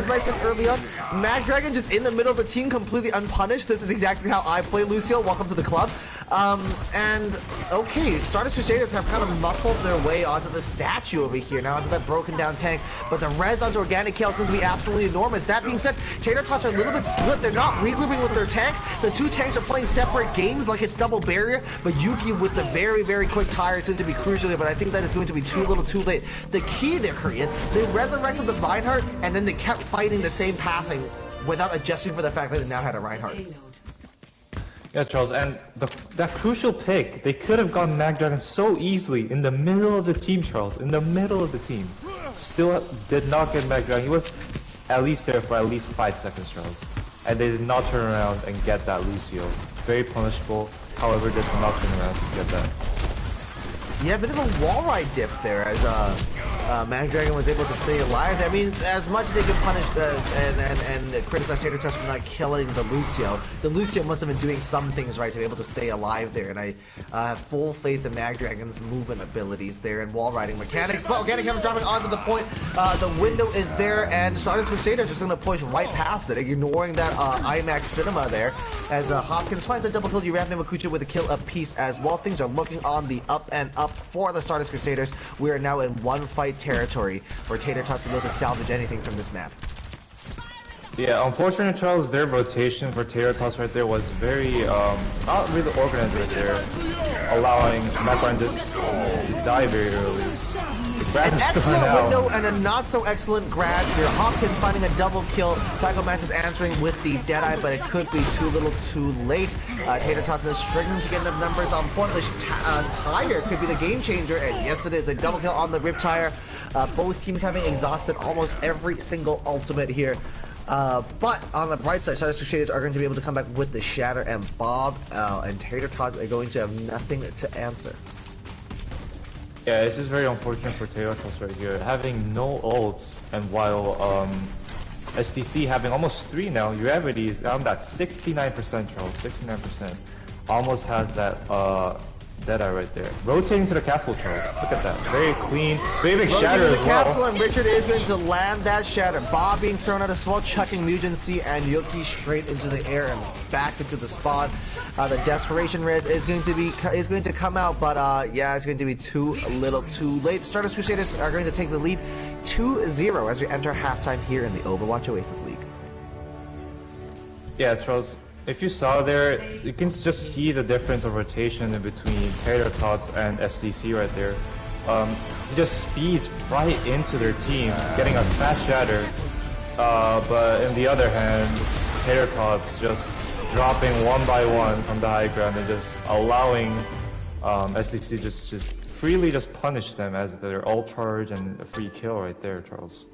nice and early on. Magdragon just in the middle of the team, completely unpunished. This is exactly how I play Lucio. Welcome to the club. And okay, Stardust Crusaders have kind of muscled their way onto the statue over here, now onto that broken down tank, but the res onto Organic Kale is going to be absolutely enormous. That being said, Tater Tots are a little bit split. They're not regrouping with their tank. The two tanks are playing separate games like it's double barrier, but Yuki with the very, very quick tire is going to be crucial here, but I think that is going to be too little too late. The key there, Korean, they resurrected the Reinhardt, and then they kept fighting the same pathing without adjusting for the fact that they now had a Reinhardt. Yeah, Charles, and that crucial pick, they could have gotten Magdragon so easily in the middle of the team, Charles, in the middle of the team. Still did not get Magdragon. He was at least there for at least 5 seconds, Charles. And they did not turn around and get that Lucio. Very punishable, however, they did not turn around to get that. Yeah, a bit of a wall ride diff there as Magdragon was able to stay alive. I mean, as much as they could punish and criticize Tater Tots for not killing the Lucio must have been doing some things right to be able to stay alive there. And I have full faith in Magdragon's movement abilities there and wall riding mechanics. But Organic Kale dropping onto the point. The window is there, and Stardust Crusaders just going to push right past it, ignoring that IMAX cinema there. As Hopkins finds a double kill, you wrap Nemakucha with a kill apiece as well. Things are looking on the up and up for the Stardust Crusaders. We are now in one fight territory where Tater Tots is able to salvage anything from this map. Yeah, unfortunately, Charles, their rotation for Tater Tots right there was very, not really organized right there, allowing Magdragon just to die very early. An excellent window and a not so excellent grab here. Hopkins finding a double kill. Psycho Mantis answering with the Deadeye, but it could be too little too late. Tater Tots is struggling to get enough numbers on point. The tire could be the game changer, and yes it is. A double kill on the Rip Tire. Both teams having exhausted almost every single ultimate here. But on the bright side, Stardust Crusaders are going to be able to come back with the Shatter, and Bob and Tater Tots are going to have nothing to answer. Yeah, this is very unfortunate for Tater Tots right here, having no ults, and while SDC having almost 3 now, Gravity is on that 69%, Charles, 69%. Almost has that Deadeye right there. Rotating to the castle, Charles. Look at that. Very clean. Very big shatter as well. Castle, and Richard is going to land that shatter. Bob being thrown out as well, chucking Mugency and Yuki straight into the air and back into the spawn. The desperation res is going to come out, but yeah, it's going to be too little too late. Stardust Crusaders are going to take the lead 2-0 as we enter halftime here in the Overwatch Oasis League. Yeah, Charles. If you saw there, you can just see the difference of rotation in between Tater Tots and SDC right there. He just speeds right into their team, getting a fat shatter. But on the other hand, Tater Tots just dropping one by one from the high ground and just allowing SDC just freely just punish them as their ult charge and a free kill right there, Charles.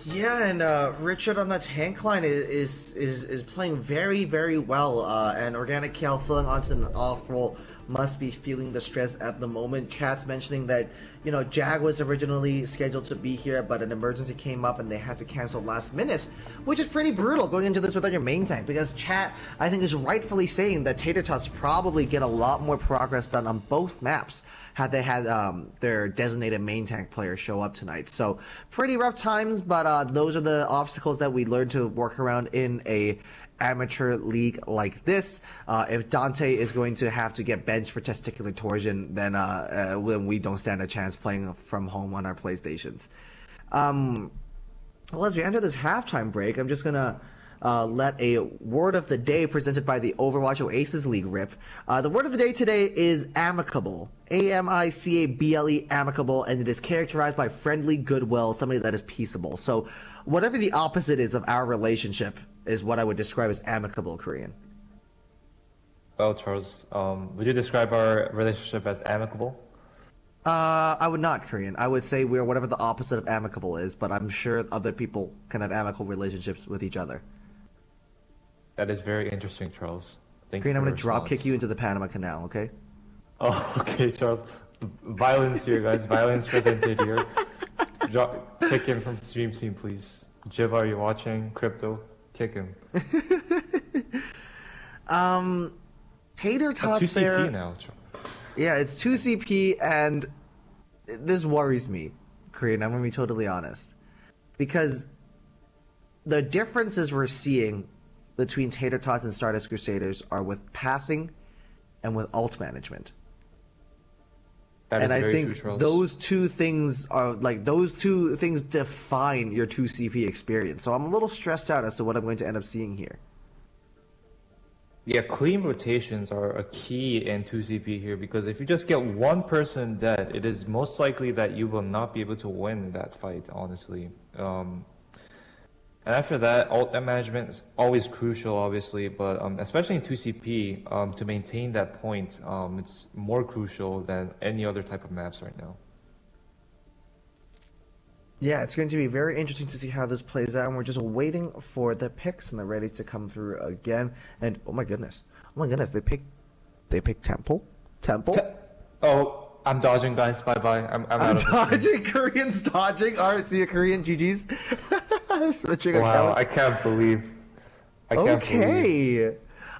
Yeah, and Richard on that tank line is playing very, very well, and Organic Kale filling onto an off roll must be feeling the stress at the moment. Chat's mentioning that, you know, Jag was originally scheduled to be here, but an emergency came up and they had to cancel last minute, which is pretty brutal going into this without your main tank, because Chat, I think, is rightfully saying that Tater Tots probably get a lot more progress done on both maps had they had their designated main tank player show up tonight. So pretty rough times, but those are the obstacles that we learned to work around in a amateur league like this. If Dante is going to have to get benched for testicular torsion, then we don't stand a chance playing from home on our PlayStations. Well, as we enter this halftime break, I'm just gonna let a word of the day presented by the Overwatch Oasis League rip. The word of the day today is amicable. A-M-I-C-A-B-L-E, amicable, and it is characterized by friendly goodwill, somebody that is peaceable. So whatever the opposite is of our relationship is what I would describe as amicable, Korean. Well, Charles, would you describe our relationship as amicable? I would not, Korean. I would say we're whatever the opposite of amicable is, but I'm sure other people can have amicable relationships with each other. That is very interesting, Charles. Thank Korean, you I'm for going to your drop kick response. you into the Panama Canal, okay? Oh, okay, Charles. Violence here, guys. Violence presented here. Kick him from stream team, please. Jiv, are you watching? Crypto, kick him. Tater Tots 2CP there. now. Yeah, it's 2CP, and this worries me, Korean. I'm going to be totally honest. Because the differences we're seeing between Tater Tots and Stardust Crusaders are with pathing and with ult management. That is and I very think true, Charles. those two things define your 2CP experience. So I'm a little stressed out as to what I'm going to end up seeing here. Yeah, clean rotations are a key in 2CP here, because if you just get one person dead, it is most likely that you will not be able to win that fight, honestly. And after that, ult management is always crucial, obviously, but especially in 2CP, to maintain that point, it's more crucial than any other type of maps right now. Yeah, it's going to be very interesting to see how this plays out, and we're just waiting for the picks, and they're ready to come through again. And oh my goodness, they picked Temple. Oh, I'm dodging, guys. Bye bye. I'm out of dodging. Korean's dodging. All right, see you, Korean. GG's. Switching Wow, accounts. I can't believe. Okay.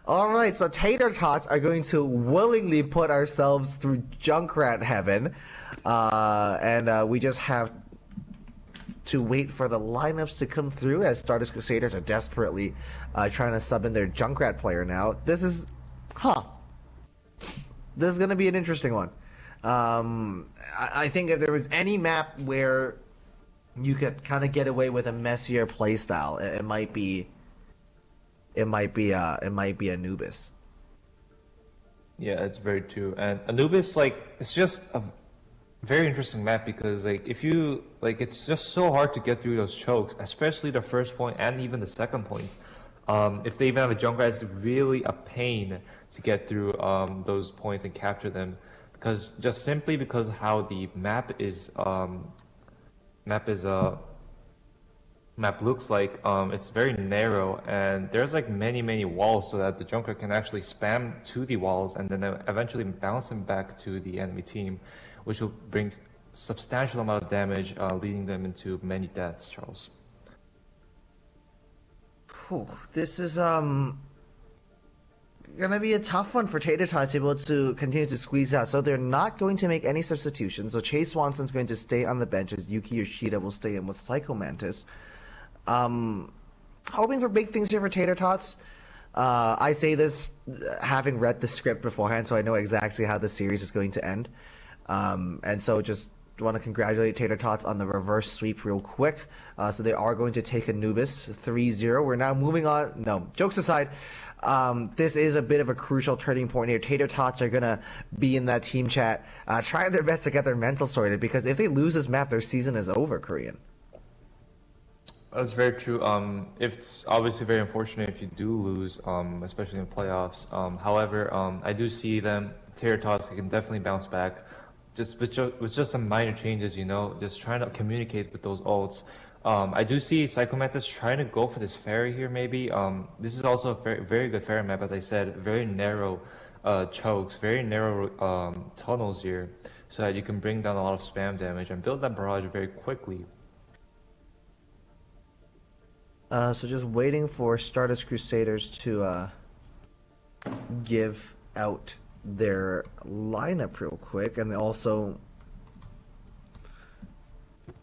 All right, so Tater Tots are going to willingly put ourselves through Junkrat heaven, and we just have to wait for the lineups to come through as Stardust Crusaders are desperately trying to sub in their Junkrat player now. This is going to be an interesting one. I think if there was any map where you could kind of get away with a messier playstyle, it might be Anubis. Yeah, it's very true. And Anubis, it's just a very interesting map, because it's just so hard to get through those chokes, especially the first point and even the second point. If they even have a Junkrat, it's really a pain to get through those points and capture them, because because how the map looks like, it's very narrow, and there's many walls, so that the Junkrat can actually spam to the walls and then eventually bounce them back to the enemy team, which will bring substantial amount of damage, leading them into many deaths, Charles. This is gonna be a tough one for Tater Tots able to continue to squeeze out. So they're not going to make any substitutions. So Chase Swanson's going to stay on the bench as Yuki Yoshida will stay in with Psycho Mantis. Hoping for big things here for Tater Tots. I say this having read the script beforehand, so I know exactly how the series is going to end. And so just want to congratulate Tater Tots on the reverse sweep real quick. So they are going to take Anubis 3-0. We're now moving on. No, jokes aside, this is a bit of a crucial turning point here. Tater Tots are going to be in that team chat, trying their best to get their mental sorted, because if they lose this map, their season is over, Korean. That's very true. It's obviously very unfortunate if you do lose, especially in playoffs. However, I do see them, Tater Tots, can definitely bounce back. With just some minor changes, just trying to communicate with those ults. I do see Psycho Mantis trying to go for this ferry here, maybe. This is also a very, very good ferry map, as I said. Very narrow chokes, very narrow tunnels here, so that you can bring down a lot of spam damage and build that barrage very quickly. So just waiting for Stardust Crusaders to give out their lineup real quick, and they also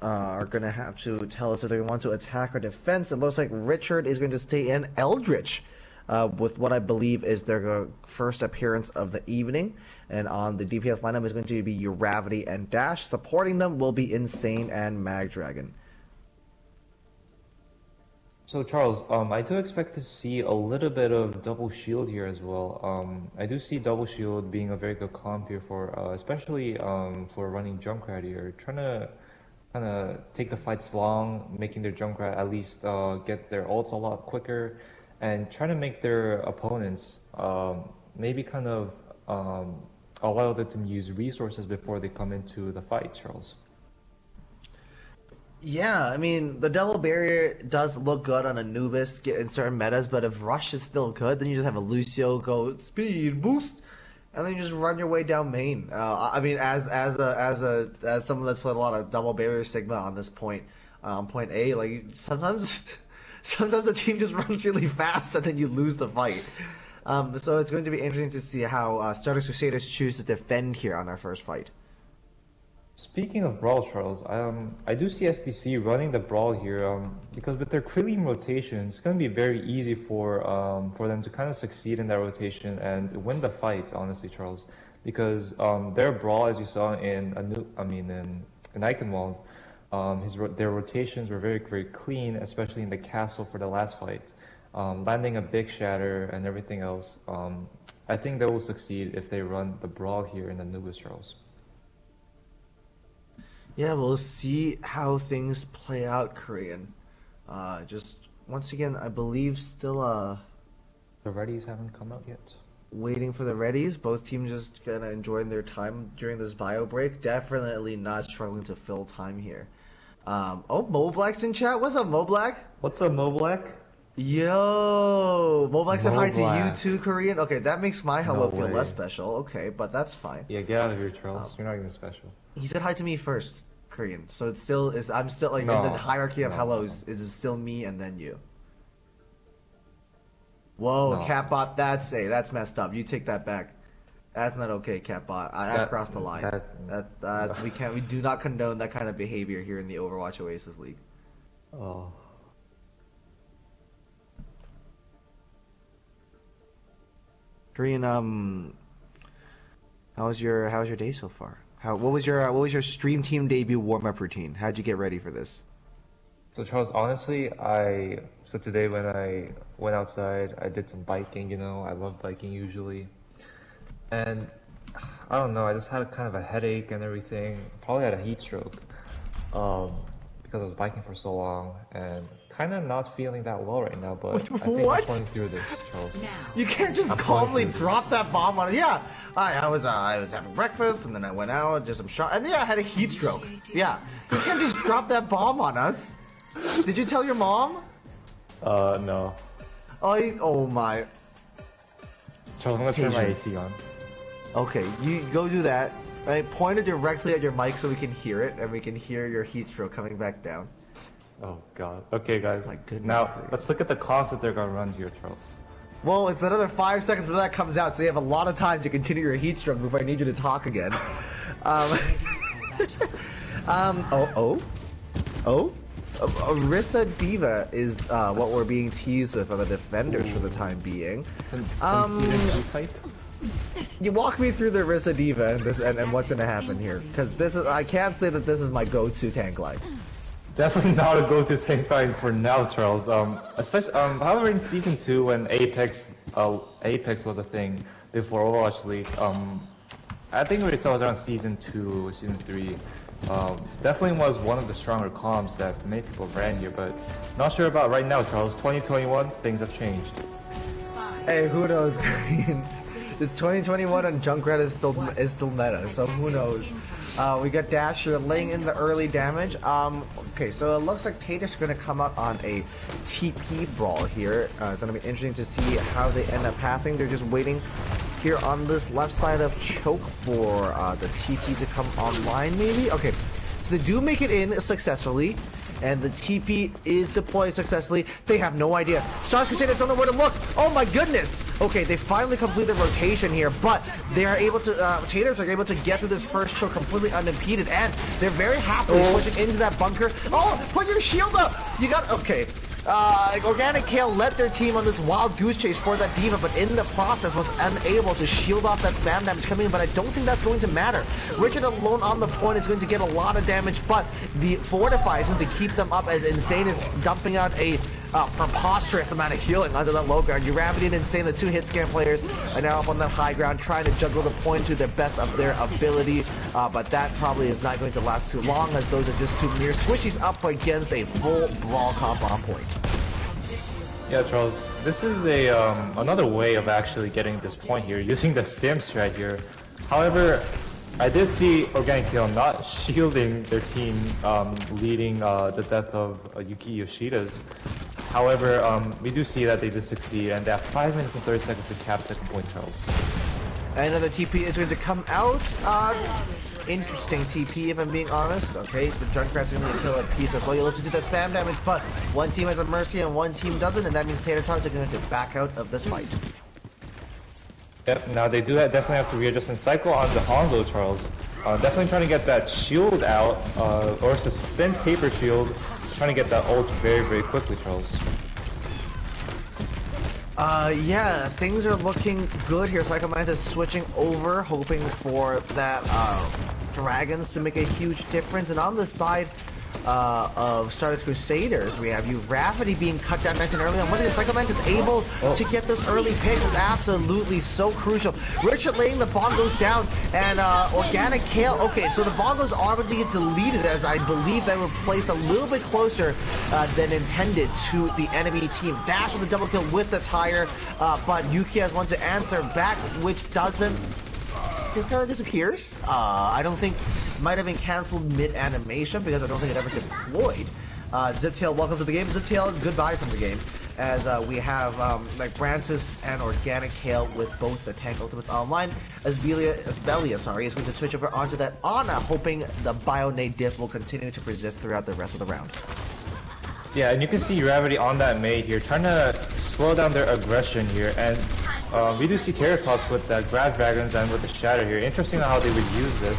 are going to have to tell us if they want to attack or defense. It looks like Richard is going to stay in. Eldritch with what I believe is their first appearance of the evening. And on the DPS lineup is going to be Uravity and Dash. Supporting them will be Insane and Magdragon. So Charles, I do expect to see a little bit of double shield here as well. I do see double shield being a very good comp here for, especially for running Junkrat here, trying to kind of take the fights long, making their Junkrat at least get their ults a lot quicker, and trying to make their opponents maybe kind of allow them to use resources before they come into the fight, Charles. Yeah, I mean, the double barrier does look good on Anubis in certain metas, but if Rush is still good, then you just have a Lucio go speed boost, and then you just run your way down main. I mean, as someone that's played a lot of double barrier Sigma on this point, point A, like sometimes the team just runs really fast and then you lose the fight. So it's going to be interesting to see how Stardust Crusaders choose to defend here on our first fight. Speaking of Brawl, Charles, I do see SDC running the Brawl here because with their Krillin rotation, it's going to be very easy for them to kind of succeed in that rotation and win the fight, honestly, Charles. Because their Brawl, as you saw in Eichenwald, their rotations were very, very clean, especially in the castle for the last fight. Landing a big shatter and everything else. I think they will succeed if they run the Brawl here in Anubis, Charles. Yeah, we'll see how things play out, Korean. Just once again, I believe still the readies haven't come out yet. Waiting for the readies. Both teams just kind of enjoying their time during this bio break. Definitely not struggling to fill time here. Oh, Moblack's in chat. What's up, Moblack? What's up, Moblack? Yo, Moblack said hi to you too, Korean. Okay, that makes my hello feel less special. Okay, but that's fine. Yeah, get out of here, Charles. You're not even special. He said hi to me first, Korean. So it still is. I'm still like in the hierarchy of hellos. Is it still me and then you? Whoa, Catbot, that's messed up. You take that back. That's not okay, Catbot. I crossed the line. We do not condone that kind of behavior here in the Overwatch Oasis League. Oh. Korean, how was your day so far? What was your stream team debut warm up routine? How'd you get ready for this? So Charles, honestly, so today when I went outside, I did some biking. You know, I love biking usually, and I don't know, I just had kind of a headache and everything. Probably had a heat stroke, because I was biking for so long and kind of not feeling that well right now. But I think I'm going through this, Charles. You can't just calmly drop that bomb on it. Yeah, I was having breakfast and then I went out, did some shot, and yeah, I had a heat stroke. Yeah, you can't just drop that bomb on us. Did you tell your mom? No. Oh my. Charles, I'm gonna turn my AC on. Okay, you go do that. Right, point it directly at your mic so we can hear it, and we can hear your heat stroke coming back down. Oh god. Okay, guys. My goodness. Now let's look at the cost that they're gonna run here, Charles. Well, it's another 5 seconds before that comes out, so you have a lot of time to continue your heat stroke before I need you to talk again. Orisa Diva is what we're being teased with on the defenders for the time being. Some Season 2 type? You walk me through the Orisa Diva and what's gonna happen here, because I can't say that this is my go-to tank line. Definitely not a go-to tank line for now, Charles. Especially however in Season 2 when Apex was a thing before Overwatch League, I think we saw it around Season 2 or Season 3. Definitely was one of the stronger comps that many people ran here, but not sure about right now, Charles. 2021, things have changed. Hey, who knows, Green? It's 2021 and Junkrat is still meta, so who knows? We got Dasher laying in the early damage. Okay, so it looks like Tators are going to come out on a TP brawl here. It's going to be interesting to see how they end up pathing. They're just waiting here on this left side of Choke for the TP to come online, maybe? Okay, so they do make it in successfully, and the TP is deployed successfully. They have no idea. Stardust Crusaders don't know where to look. Oh my goodness! Okay, they finally complete the rotation here, but they are able to, Tators are able to get through this first Choke completely unimpeded, and they're very happily pushing into that bunker. Oh, put your shield up! You got, okay. Organic Kale led their team on this wild goose chase for that diva, but in the process was unable to shield off that spam damage coming in, but I don't think that's going to matter. Richard alone on the point is going to get a lot of damage, but the Fortify is going to keep them up as Insane is dumping out a preposterous amount of healing onto that low ground. Uravity and Insane, the two hit scan players, are now up on that high ground trying to juggle the point to the best of their ability, but that probably is not going to last too long as those are just two mere squishies up against a full brawl comp on point. Yeah, Charles, this is a another way of actually getting this point here, using the sim strat here. However, I did see Organic Kill not shielding their team, leading the death of Yuki Yoshida's. However, we do see that they did succeed, and they have 5 minutes and 30 seconds to cap second point, Charles. Another TP is going to come out. Interesting TP, if I'm being honest. Okay, the Junkrat's going to kill a piece as well. You'll have to see that spam damage, but one team has a Mercy and one team doesn't, and that means Tater Tots are going to back out of this fight. Yep, now they do definitely have to readjust and cycle on the Hanzo, Charles. Definitely trying to get that shield out, or it's a thin paper shield, trying to get that ult very, very quickly, Charles. Yeah, things are looking good here. Psycho Mantis switching over, hoping for that, dragons to make a huge difference. And on the side, of Stardust Crusaders, we have Uravity being cut down nice and early on. Once again, Psycho Mantis able to get this early pick is absolutely so crucial. Richard laying the bomb goes down, and, Organic Kale, okay, so the bombs are going to get deleted as I believe they were placed a little bit closer, than intended to the enemy team. Dash with the double kill with the tire, but Yuki has one to answer back, which doesn't. It kind of disappears. I don't think might have been canceled mid-animation because I don't think it ever deployed. Ziptail, welcome to the game. Ziptail, goodbye from the game. As we have McBrancis and Organic Kale with both the tank ultimates online. Asbelia, sorry, is going to switch over onto that Ana, hoping the Bionade diff will continue to persist throughout the rest of the round. Yeah, and you can see Uravity on that Mei here, trying to slow down their aggression here, and we do see Tots with the Grab Dragons and with the Shatter here. Interesting how they would use this.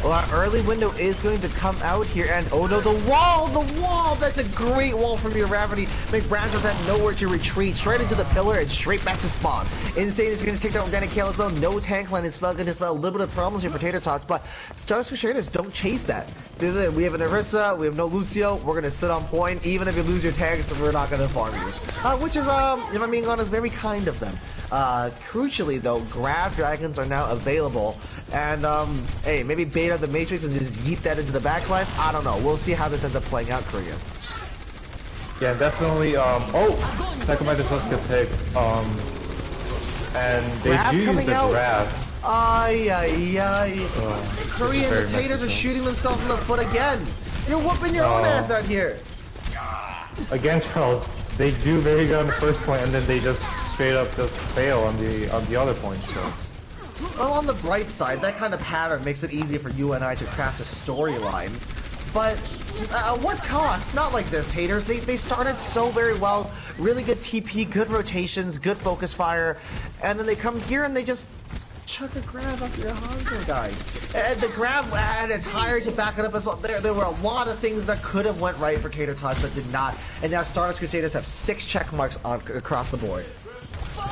Well, our early window is going to come out here, and oh no, the wall! That's a great wall from Uravity. McBrancis had nowhere to retreat, straight into the pillar and straight back to spawn. Insane is going to take down Organic Kale as well. No tank line is going to spell a little bit of problems here for Tater Tots, but Stardust Crusaders don't chase that. We have an Orisa, we have no Lucio, we're going to sit on point. Even if you lose your tags, we're not going to farm you. Which is, if I'm being honest, very kind of them. Crucially though, Grab Dragons are now available, and hey, maybe bait out the Matrix and just yeet that into the backline. I don't know. We'll see how this ends up playing out, Korea. Yeah, definitely. Psycho Mantis does get picked. And they do use the grab. Korean, the Tators are shooting themselves in the foot again. You're whooping your own ass out here. Again, Charles, they do very good on the first point, and then they just straight up just fail on the other points, Charles. Well, on the bright side, that kind of pattern makes it easy for you and I to craft a storyline. But at what cost? Not like this, Taters. They started so very well. Really good TP, good rotations, good focus fire. And then they come here and they just chuck a grab off your Hanzo guys. And the grab had a tire to back it up as well. There were a lot of things that could have went right for Tater Tots that did not. And now Stardust Crusaders have 6 check marks across the board.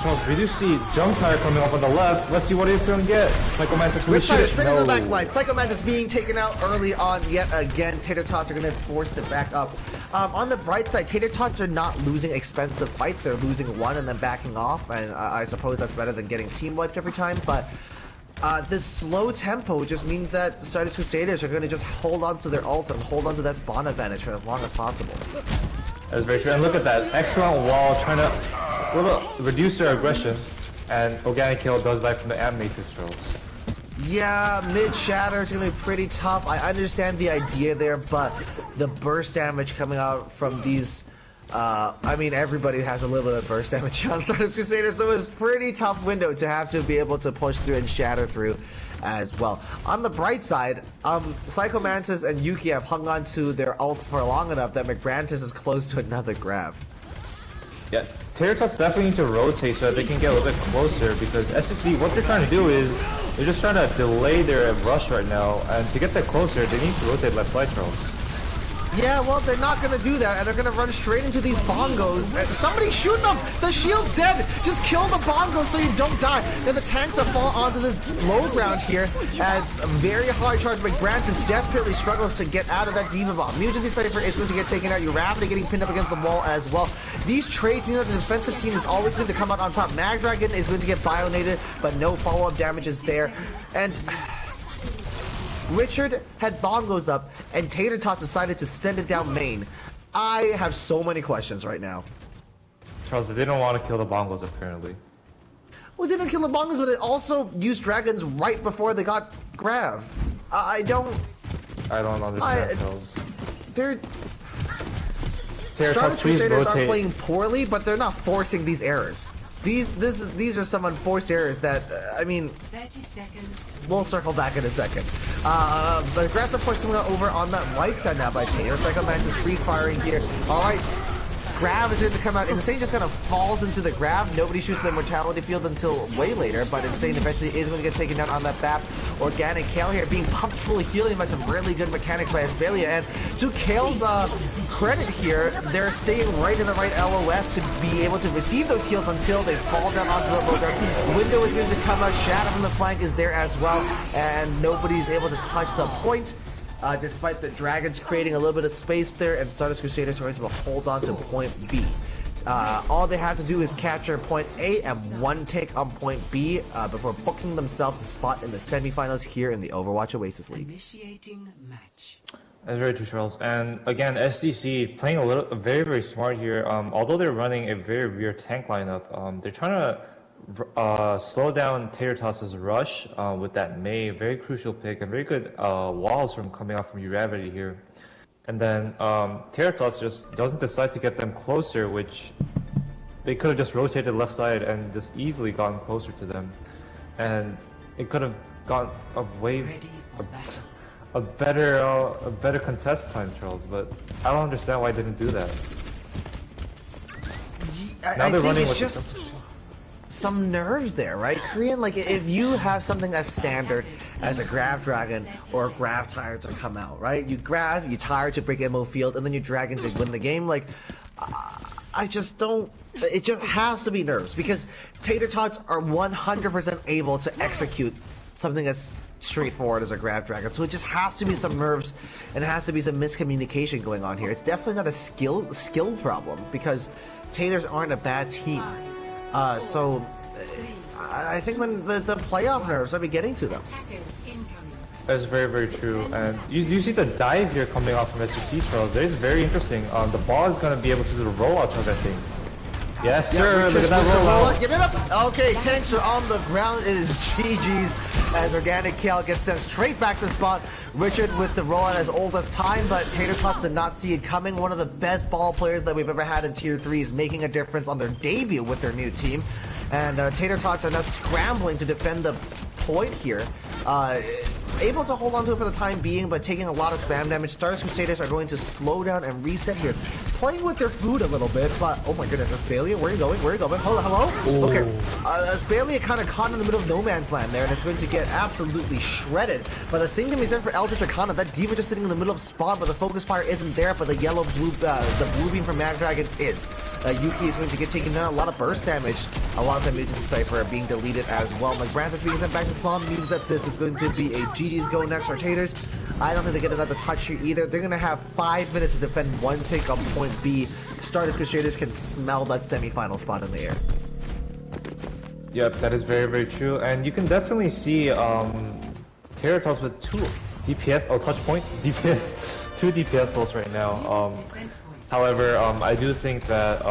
Charles, we do see Jump Tire coming up on the left. Let's see what it's going to get. Psycho Mantis with Tire straight into the back line. Psycho Mantis being taken out early on yet again. Tater Tots are going to be forced to back up. On the bright side, Tater Tots are not losing expensive fights. They're losing one and then backing off. And I suppose that's better than getting team wiped every time. But this slow tempo just means that Stardust Crusaders are going to just hold on to their ults and hold on to that spawn advantage for as long as possible. That's very true. And look at that. Excellent wall trying to reduce their aggression. And Organic Kill does die from the Amp Matrix rolls. Yeah, mid shatter is going to be pretty tough. I understand the idea there, but the burst damage coming out from these... I mean, everybody has a little bit of burst damage on Stardust Crusaders, so it's a pretty tough window to have to be able to push through and shatter through as well. On the bright side, Psycho Mantis and Yuki have hung on to their ults for long enough that McBrantis is close to another grab. Yeah, Tater Tots definitely need to rotate so that they can get a little bit closer, because SSC, what they're trying to do is they're just trying to delay their rush right now, and to get that closer, they need to rotate left side, Charles. Yeah, well, they're not gonna do that, and they're gonna run straight into these bongos. Somebody shoot them! The shield's dead! Just kill the bongos so you don't die. Then the tanks will fall onto this low ground here as a very hard charge, but Grantis desperately struggles to get out of that Diva Bomb. Mutancy Cypher is going to get taken out. Uravity getting pinned up against the wall as well. These trades mean that the defensive team is always going to come out on top. Magdragon is going to get bionated, but no follow-up damage is there. And Richard had bongos up, and Tater Tots decided to send it down main. I have so many questions right now. Charles, they didn't want to kill the bongos apparently. Well, they didn't kill the bongos, but it also used dragons right before they got grabbed. I don't understand, Charles. Stardust Crusaders are playing poorly, but they're not forcing these errors. These are some unforced errors that, I mean, 30 seconds. We'll circle back in a second. The aggressive push coming out over on that right side now by Tater. Psycho Mantis is free firing here. Alright. Grab is going to come out. Insane just kind of falls into the grab. Nobody shoots the Immortality Field until way later, but Insane eventually is going to get taken down on that BAP. Organic Kale here being pumped full of healing by some really good mechanics by Aspelia. And to Kale's credit here, they're staying right in the right LOS to be able to receive those heals until they fall down onto the low ground. Window is going to come out. Shadow from the flank is there as well, and nobody's able to touch the point. Despite the Dragons creating a little bit of space there, and Stardust Crusaders are going to hold on to point B. All they have to do is capture point A and one take on point B before booking themselves a spot in the semifinals here in the Overwatch Oasis League. Initiating match. That's very true, Charles. And again, SDC playing very, very smart here. Although they're running a very weird tank lineup, they're trying to slow down Tater Tots' rush with that Mei, very crucial pick, and very good walls from coming out from Uravity here. And then Tater Tots just doesn't decide to get them closer, which they could have just rotated left side and just easily gotten closer to them. And it could have gotten a better contest time, Charles, but I don't understand why they didn't do that. I think it's just some nerves there, right? Korean, like, if you have something as standard as a Grav Dragon or a Grav Tire to come out, right? You Grav, you Tire to break MO field, and then you Dragon to win the game. Like, I just don't... It just has to be nerves, because Tater Tots are 100% able to execute something as straightforward as a Grav Dragon. So it just has to be some nerves, and it has to be some miscommunication going on here. It's definitely not a skill problem, because Taters aren't a bad team. So I think when the playoff nerves will be getting to them. That's very, very true. And you see the dive here coming off from SCT, Charles. That is very interesting. The ball is going to be able to do the rollout, Charles, I think. Yes, sir. Look at that rollout. Give it up. Okay, tanks are on the ground. It is GG's as Organic Kale gets sent straight back to the spot. Richard with the rollout as old as time, but Tater Tots did not see it coming. One of the best ball players that we've ever had in Tier 3 is making a difference on their debut with their new team. And Tater Tots are now scrambling to defend the point here. Able to hold on to it for the time being, but taking a lot of spam damage. Stardust Crusaders are going to slow down and reset here. Playing with their food a little bit, but oh my goodness, Aspelia, where are you going? Where are you going? Hello? Ooh. Okay, Aspelia kind of caught in the middle of no man's land there, and it's going to get absolutely shredded. But the same can be said for Eldritch Arcana. That Diva just sitting in the middle of spawn, but the focus fire isn't there, but the the blue beam from Magdragon is. Yuki is going to get taken down, a lot of burst damage. A lot of that Mutant Cypher being deleted as well. Magrantis being sent back to spawn means that this is going to be a GG's go next for Taters. I don't think they get another touch here either. They're going to have 5 minutes to defend one take on point B. Stardust Crusaders can smell that semi-final spot in the air. Yep, that is very, very true. And you can definitely see Tater Tots with 2 DPS, touch points, DPS, 2 DPS souls right now. However, I do think that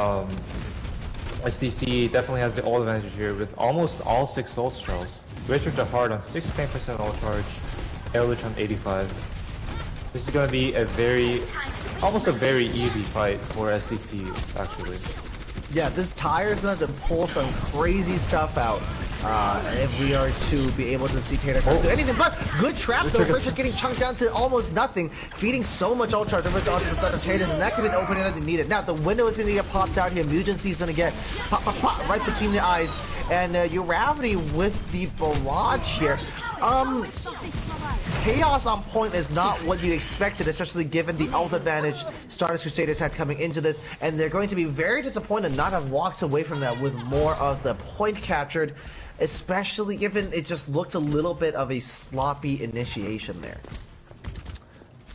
SDC definitely has the all advantage here with almost all 6 souls, Charles. Richard the Hard on 16% all charge, Eldritch on 85. This is going to be almost a very easy fight for SDC, actually. Yeah, this Tire is going to pull some crazy stuff out if we are to be able to see Tater Tots do anything. But good trap though, Richard getting chunked down to almost nothing, feeding so much ultra charge onto the side of Taters, and that could be the opening that they needed. Now the window is going to get popped out here. Mugency is going to get pop right between the eyes, and Uravity with the barrage here. Chaos on point is not what you expected, especially given the ult advantage Stardust Crusaders had coming into this, and they're going to be very disappointed not have walked away from that with more of the point captured, especially given it just looked a little bit of a sloppy initiation there.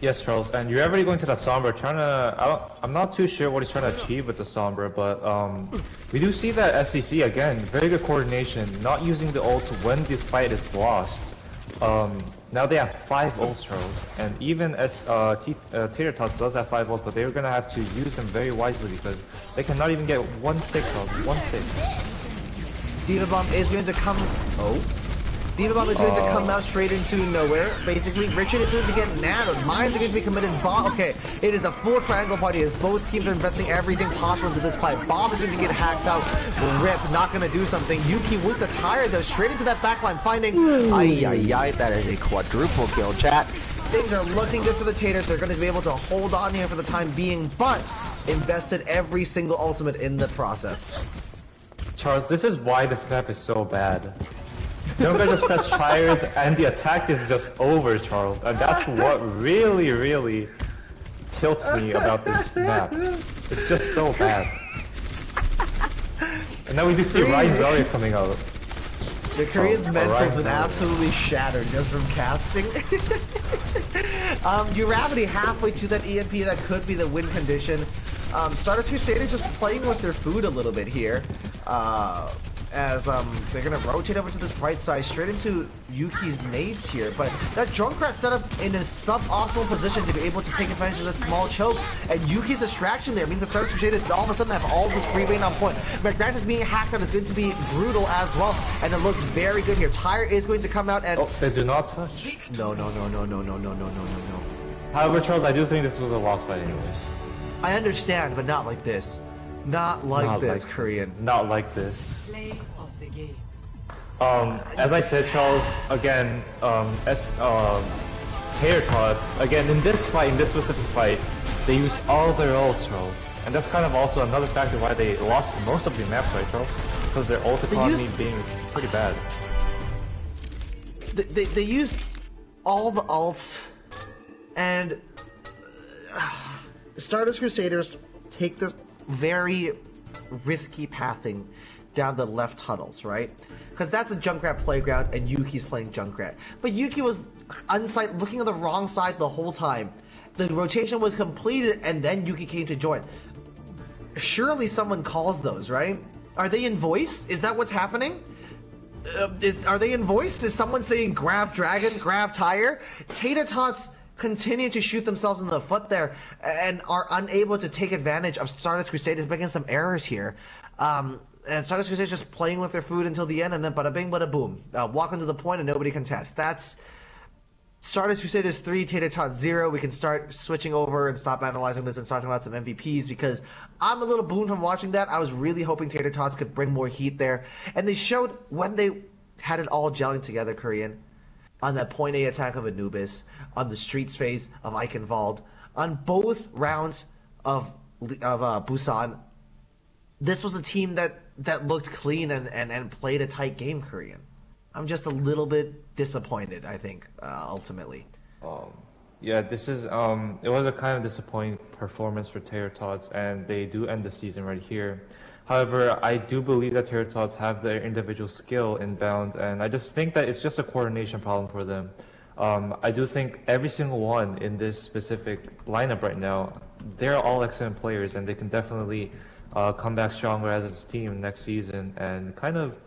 Yes, Charles, and you're already going to that Sombra trying to... I'm not too sure what he's trying to achieve with the Sombra, but we do see that SCC, again, very good coordination, not using the ult when this fight is lost. Now they have 5 ults, Charles, and even as Tater Tots does have 5 ults, but they're going to have to use them very wisely because they cannot even get one tick, Charles, one tick. Diva Bomb is going to come... Oh? Diva Bomb is going to come out straight into nowhere. Basically, Richard is going to get nanoed. Mines are going to be committed. Okay, it is a full triangle party as both teams are investing everything possible into this fight. Bomb is going to get hacked out. Rip, not going to do something. Yuki with the tire, though, straight into that backline, finding... Ay, that is a quadruple kill, chat. Things are looking good for the Tators. They're going to be able to hold on here for the time being, but invested every single ultimate in the process. Charles, this is why this map is so bad. Junkrat just press tires and the attack is just over, Charles. And that's what really, really tilts me about this map. It's just so bad. And now we do see Ryan Zarya coming out. The Korean's mental has been absolutely shattered just from casting. Uravity halfway to that EMP, that could be the win condition. Stardust Crusaders just playing with their food a little bit here. As they're gonna rotate over to this right side, straight into Yuki's nades here, but that Junkrat set up in a suboptimal position to be able to take advantage of this small choke, and Yuki's distraction there means that Stardust Crusaders all of a sudden have all this free reign on point. McGrath is being hacked out, is going to be brutal as well, and it looks very good here. Tyre is going to come out and... Oh, they do not touch. No. However, Charles, I do think this was a lost fight anyways. I understand, but not like this. Not like this, like, Korean. Not like this. Play of the game. As I said, Charles, again, Tater Tots, again, in this fight, in this specific fight, they used all their ults, Charles. And that's kind of also another factor why they lost most of the maps, right, Charles? Because their ult economy being pretty bad. They used all the ults, and Stardust Crusaders take this very risky pathing down the left tunnels, right? Because that's a Junkrat playground and Yuki's playing Junkrat. But Yuki was unsight, looking at the wrong side the whole time. The rotation was completed and then Yuki came to join. Surely someone calls those, right? Are they in voice? Is that what's happening? Are they in voice? Is someone saying grab dragon, grab tire? Tater Tots continue to shoot themselves in the foot there and are unable to take advantage of Stardust Crusaders making some errors here. And Stardust Crusaders just playing with their food until the end, and then bada bing, bada boom. Walk into the point and nobody can test. That's Stardust Crusaders 3, Tater Tots 0. We can start switching over and stop analyzing this and start talking about some MVPs because I'm a little boon from watching that. I was really hoping Tater Tots could bring more heat there. And they showed when they had it all gelling together, Korean. On that point A attack of Anubis, on the streets phase of Eichenwald, on both rounds of Busan, this was a team that looked clean and played a tight game, Korean. I'm just a little bit disappointed, I think, ultimately. Yeah, this is it was a kind of disappointing performance for Tater Tots, and they do end the season right here. However, I do believe that Tater Tots have their individual skill inbound, and I just think that it's just a coordination problem for them. I do think every single one in this specific lineup right now, they're all excellent players, and they can definitely come back stronger as a team next season and kind of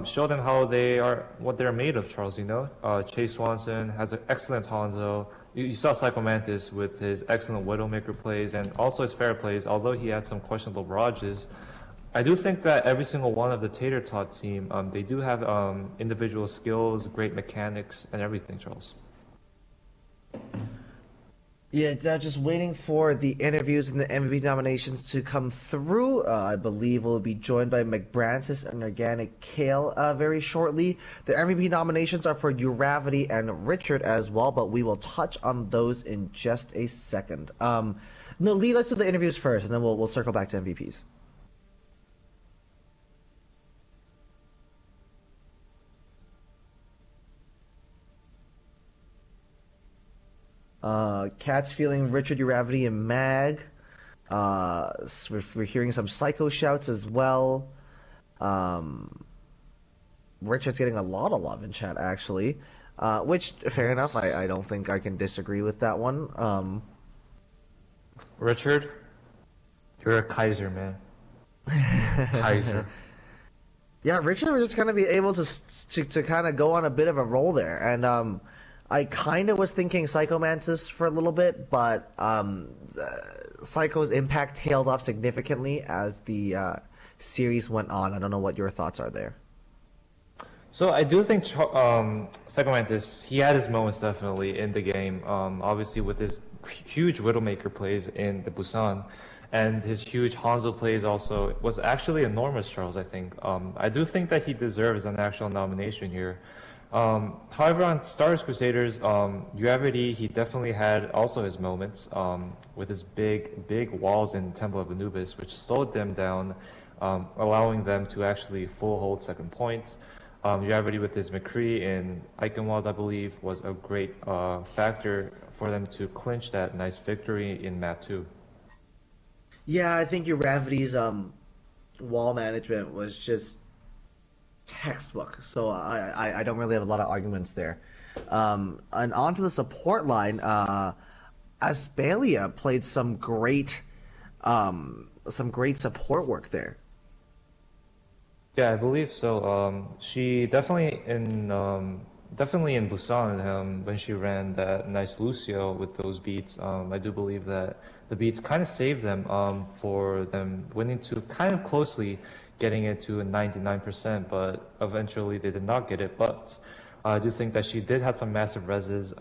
show them how they are, what they're made of, Charles, you know? Chase Swanson has an excellent Hanzo. You saw Psychomantis with his excellent Widowmaker plays and also his fair plays, although he had some questionable barrages. I do think that every single one of the Tater Tot team, they do have individual skills, great mechanics, and everything, Charles. Yeah, now just waiting for the interviews and the MVP nominations to come through. I believe we'll be joined by McBrantis and Organic Kale very shortly. The MVP nominations are for Uravity and Richard as well, but we will touch on those in just a second. No, Lee, let's do the interviews first, and then we'll circle back to MVPs. Cat's feeling Richard, Uravity, and Mag. We're hearing some Psycho shouts as well. Richard's getting a lot of love in chat, actually. Which, fair enough, I don't think I can disagree with that one. Richard, you're a Kaiser, man. Kaiser. Yeah, Richard was just going to be able to kind of go on a bit of a roll there. And I kind of was thinking Psychomantis for a little bit, but Psycho's impact tailed off significantly as the series went on. I don't know what your thoughts are there. So I do think Psychomantis, he had his moments definitely in the game. Obviously with his huge Widowmaker plays in the Busan, and his huge Hanzo plays also was actually enormous, Charles, I think. I do think that he deserves an actual nomination here. However, on Stardust Crusaders, Uravity, he definitely had also his moments with his big walls in Temple of Anubis, which slowed them down, allowing them to actually full hold second point. Uravity with his McCree in Eichenwald, I believe, was a great factor for them to clinch that nice victory in Mat 2. Yeah, I think Uravity's wall management was just textbook, so I don't really have a lot of arguments there. And onto the support line, Aspelia played some great support work there. Yeah, I believe so. She definitely in Busan when she ran that nice Lucio with those beats. I do believe that the beats kind of saved them for them winning to kind of closely getting it to a 99%, but eventually they did not get it. But I do think that she did have some massive reses,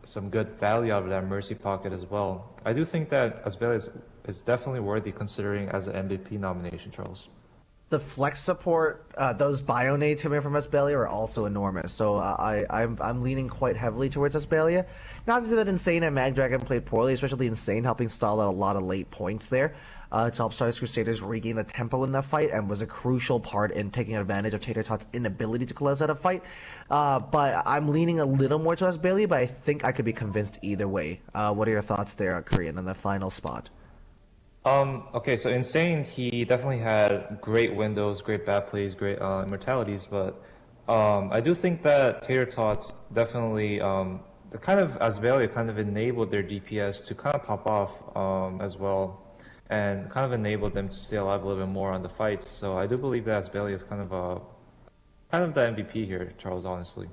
some good value out of that Mercy pocket as well. I do think that Asbelia is definitely worthy considering as an MVP nomination, Charles. The flex support, those Bionades coming from Aspelia are also enormous. So I'm leaning quite heavily towards Aspelia. Not to say that Insane and Mag Dragon played poorly, especially Insane helping stall out a lot of late points there to help Stardust Crusaders regain the tempo in that fight, and was a crucial part in taking advantage of Tater Tots' inability to close out a fight. But I'm leaning a little more to Aspelia, but I think I could be convinced either way. What are your thoughts there, Korean, on the final spot? Okay, so Insane, he definitely had great windows, great bad plays, great immortalities, but I do think that Tater Tots definitely, the kind of Asvelia kind of enabled their DPS to kind of pop off as well, and kind of enabled them to stay alive a little bit more on the fights. So I do believe that Asvelia is kind of the MVP here, Charles, honestly.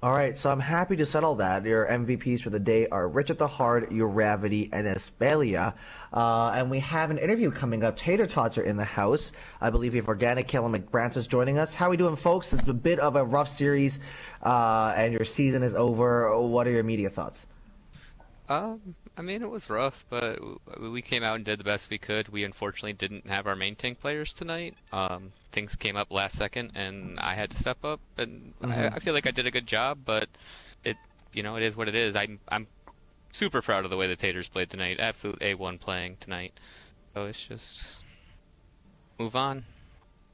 Alright, so I'm happy to settle that. Your MVPs for the day are Richard the Hard, Uravity, and Aspelia. And we have an interview coming up. Tater Tots are in the house. I believe we have Organic Kill and McBrancis joining us. How are we doing, folks? It's a bit of a rough series, and your season is over. What are your immediate thoughts? I mean, it was rough, but we came out and did the best we could. We unfortunately didn't have our main tank players tonight. Things came up last second, and I had to step up, and I feel like I did a good job, but it is what it is. I'm super proud of the way the Tators played tonight. Absolute A1 playing tonight. So it's just move on.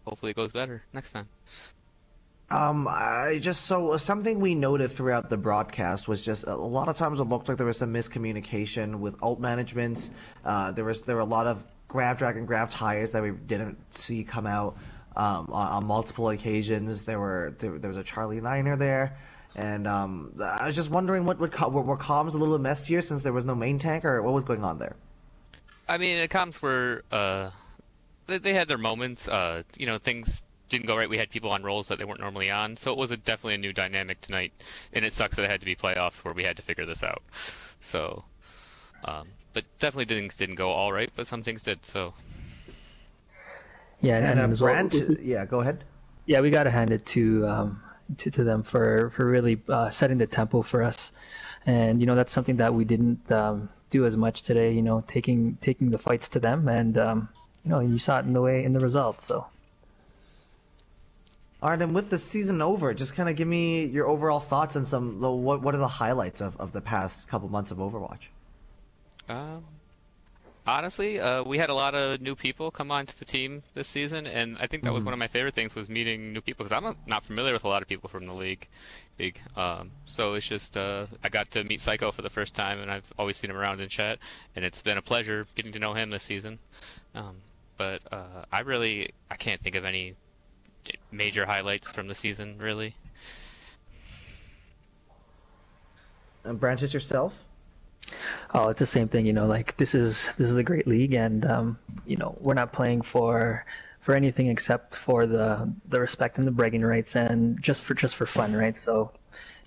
Hopefully it goes better next time. Something we noted throughout the broadcast was just a lot of times it looked like there was some miscommunication with ult managements. There were a lot of grab drag and grab tires that we didn't see come out on multiple occasions. There was a Charlie Niner there, and I was just wondering were comms a little bit messier since there was no main tank, or what was going on there? I mean, the comms were they had their moments. Things didn't go right. We had people on roles that they weren't normally on, so it was definitely a new dynamic tonight, and it sucks that it had to be playoffs where we had to figure this out. So, but definitely things didn't go all right, but some things did. So, yeah, and go ahead. Yeah, we gotta hand it to them for really setting the tempo for us, and that's something that we didn't do as much today. Taking the fights to them, and you saw it in the results. So. All right, and with the season over, just kind of give me your overall thoughts and what are the highlights of the past couple months of Overwatch? Honestly, we had a lot of new people come onto the team this season, and I think that was one of my favorite things was meeting new people because not familiar with a lot of people from the league. So it's just I got to meet Psycho for the first time, and I've always seen him around in chat, and it's been a pleasure getting to know him this season. But I can't think of any major highlights from the season really. And Branches yourself? Oh, it's the same thing, like this is a great league, and we're not playing for anything except for the respect and the bragging rights, and just for fun, right? So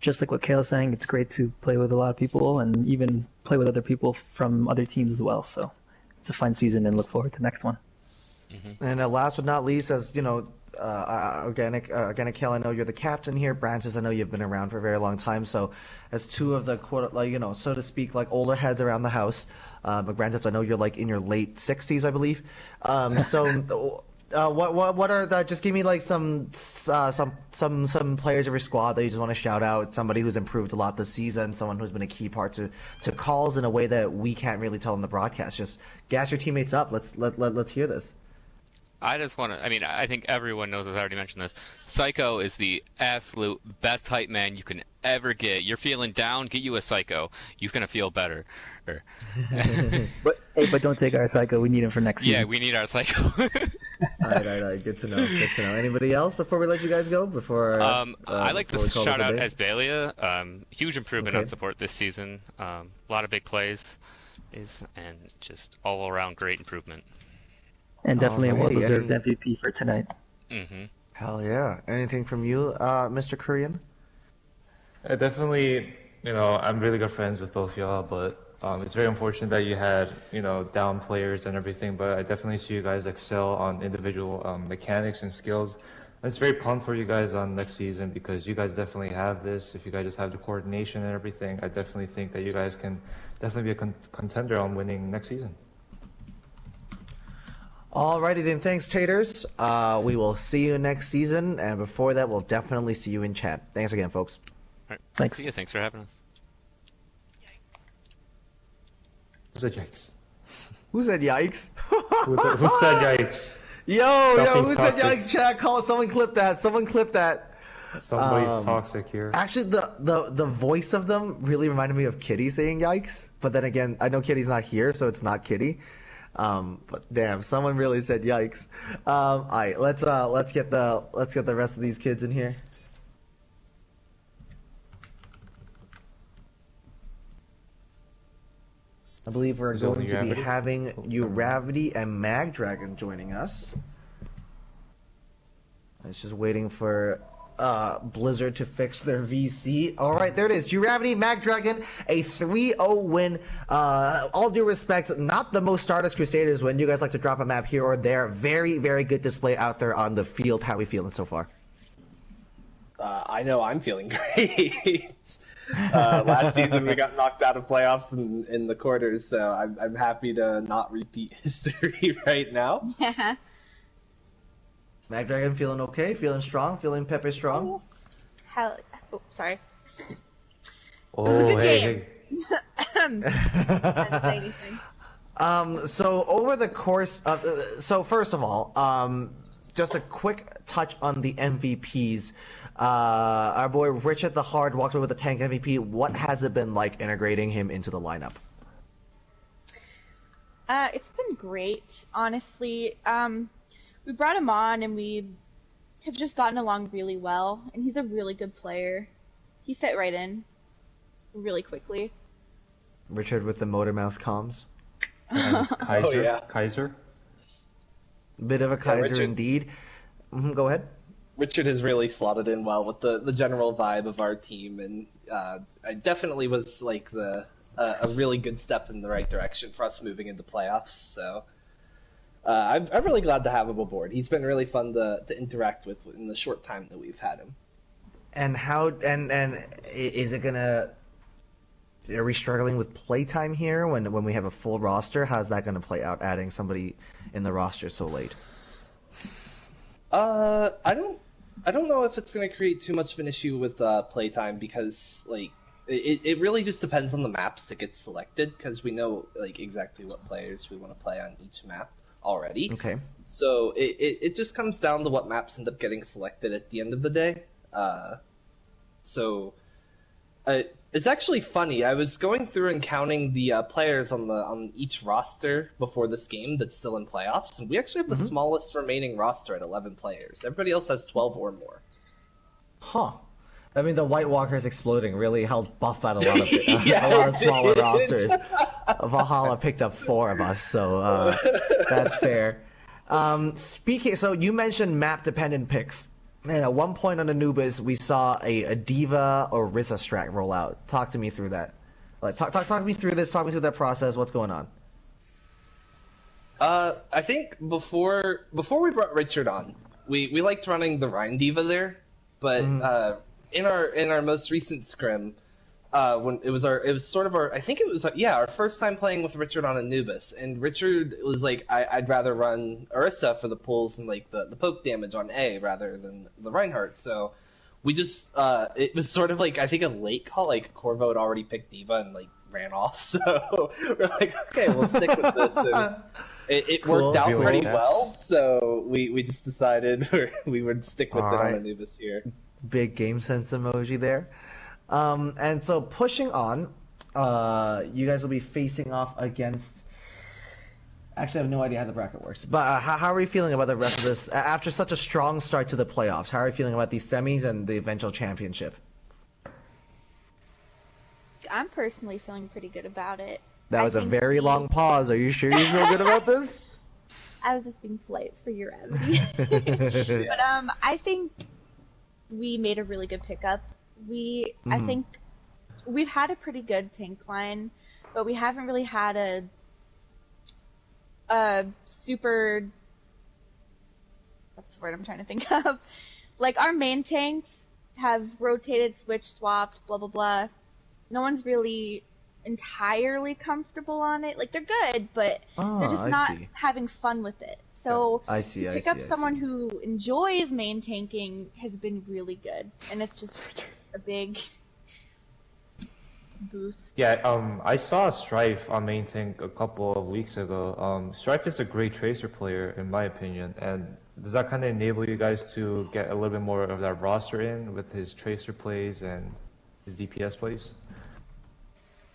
just like what Kale's saying, it's great to play with a lot of people and even play with other people from other teams as well. So it's a fun season and look forward to the next one. And last but not least, as Organic Kale, I know you're the captain here. Branches, I know you've been around for a very long time. So, as two of the so to speak, like older heads around the house, but Branches, I know you're like in your late 60s, I believe. What are the? Just give me like some players of your squad that you just want to shout out. Somebody who's improved a lot this season. Someone who's been a key part to calls in a way that we can't really tell in the broadcast. Just gas your teammates up. Let's hear this. I just want to, I think everyone knows, as I already mentioned this, Psycho is the absolute best hype man you can ever get. You're feeling down, get you a Psycho. You're going to feel better. But don't take our Psycho. We need him for next season. Yeah, we need our Psycho. All right. Good to know. Anybody else before we let you guys go? I like to shout out Asbalia. Huge improvement on support this season. A lot of big plays, and just all around great improvement. And definitely a well-deserved MVP for tonight. Hell yeah. Anything from you, Mr. Korean? Definitely, I'm really good friends with both y'all, but it's very unfortunate that you had, down players and everything, but I definitely see you guys excel on individual mechanics and skills. It's very pumped for you guys on next season because you guys definitely have this. If you guys just have the coordination and everything, I definitely think that you guys can definitely be a contender on winning next season. Alrighty then, thanks Tators. We will see you next season, and before that, we'll definitely see you in chat. Thanks again, folks. All right. Thanks. See you. Thanks for having us. Who said yikes? Who said yikes? Who said yikes? Yo, who said toxic. yikes? Chat, call. Someone clip that. Somebody's toxic here. Actually, the voice of them really reminded me of Kitty saying yikes. But then again, I know Kitty's not here, so it's not Kitty. But damn, someone really said yikes. Alright, let's get the rest of these kids in here. I believe we're going to be having Uravity and Magdragon joining us. I was just waiting for Blizzard to fix their VC. Alright, there it is. Uravity, Magdragon, a 3-0 win. All due respect, not the most Stardust Crusaders win. You guys like to drop a map here or there. Very, very good display out there on the field. How are we feeling so far? I know I'm feeling great. Last season we got knocked out of playoffs in the quarters, so I'm happy to not repeat history right now. Yeah. Magdragon feeling okay? Feeling strong? Feeling Pepe strong? Sorry. Oh, It was a good hey, game. I didn't say anything. So over the course of, so first of all, just a quick touch on the MVPs. Our boy Richard the Hard walked over with the tank MVP. What has it been like integrating him into the lineup? It's been great, honestly. We brought him on and we have just gotten along really well, and he's a really good player. He fit right in really quickly. Richard with the motor mouth comms. Kaiser. Oh, yeah. Kaiser. Bit of a Kaiser Richard. indeed. Go ahead. Richard has really slotted in well with the general vibe of our team, and I definitely was like a really good step in the right direction for us moving into playoffs. So I'm really glad to have him aboard. He's been really fun to interact with in the short time that we've had him. And how and is it gonna? Are we struggling with playtime here when we have a full roster? How's that gonna play out? Adding somebody in the roster so late. I don't know if it's going to create too much of an issue with playtime because, like, it really just depends on the maps that get selected, because we know like exactly what players we want to play on each map already. Okay. So it just comes down to what maps end up getting selected at the end of the day. It's actually funny. I was going through and counting the players on each roster before this game that's still in playoffs, and we actually have the smallest remaining roster at 11 players. Everybody else has 12 or more. Huh. I mean, the White Walkers exploding really helped buff out a lot of a lot of smaller rosters. Valhalla picked up 4 of us, so that's fair. So you mentioned map-dependent picks. And at one point on Anubis, we saw a D.Va or Risa strat roll out. Talk to me through that. Like, talk me through this. Talk me through that process. What's going on? I think before we brought Richard on, we liked running the Rhine D.Va there, but in our most recent scrim, when it was our first time playing with Richard on Anubis, and Richard was like, I'd rather run Orisa for the pulls and like the poke damage on A rather than the Reinhardt. So we just it was sort of like, I think, a late call. Like Corvo had already picked D.Va and like ran off, so we're like, okay, we'll stick with this. And it cool. Worked out pretty well, so we just decided we would stick with it on Anubis here. Big game sense emoji there. And so pushing on, you guys will be facing off against. Actually, I have no idea how the bracket works. But how are you feeling about the rest of this after such a strong start to the playoffs? How are you feeling about these semis and the eventual championship? I'm personally feeling pretty good about it. That was a very long pause. Are you sure you feel good about this? I was just being polite for your brevity. But I think we made a really good pickup. I think we've had a pretty good tank line, but we haven't really had a super, what's the word I'm trying to think of? Like, our main tanks have rotated, switched, swapped, blah, blah, blah. No one's really entirely comfortable on it. Like, they're good, but they're just not having fun with it. So to pick up someone who enjoys main tanking has been really good, and it's just a big boost. Yeah, I saw Strife on main tank a couple of weeks ago. Strife is a great tracer player, in my opinion, and does that kind of enable you guys to get a little bit more of that roster in with his tracer plays and his DPS plays?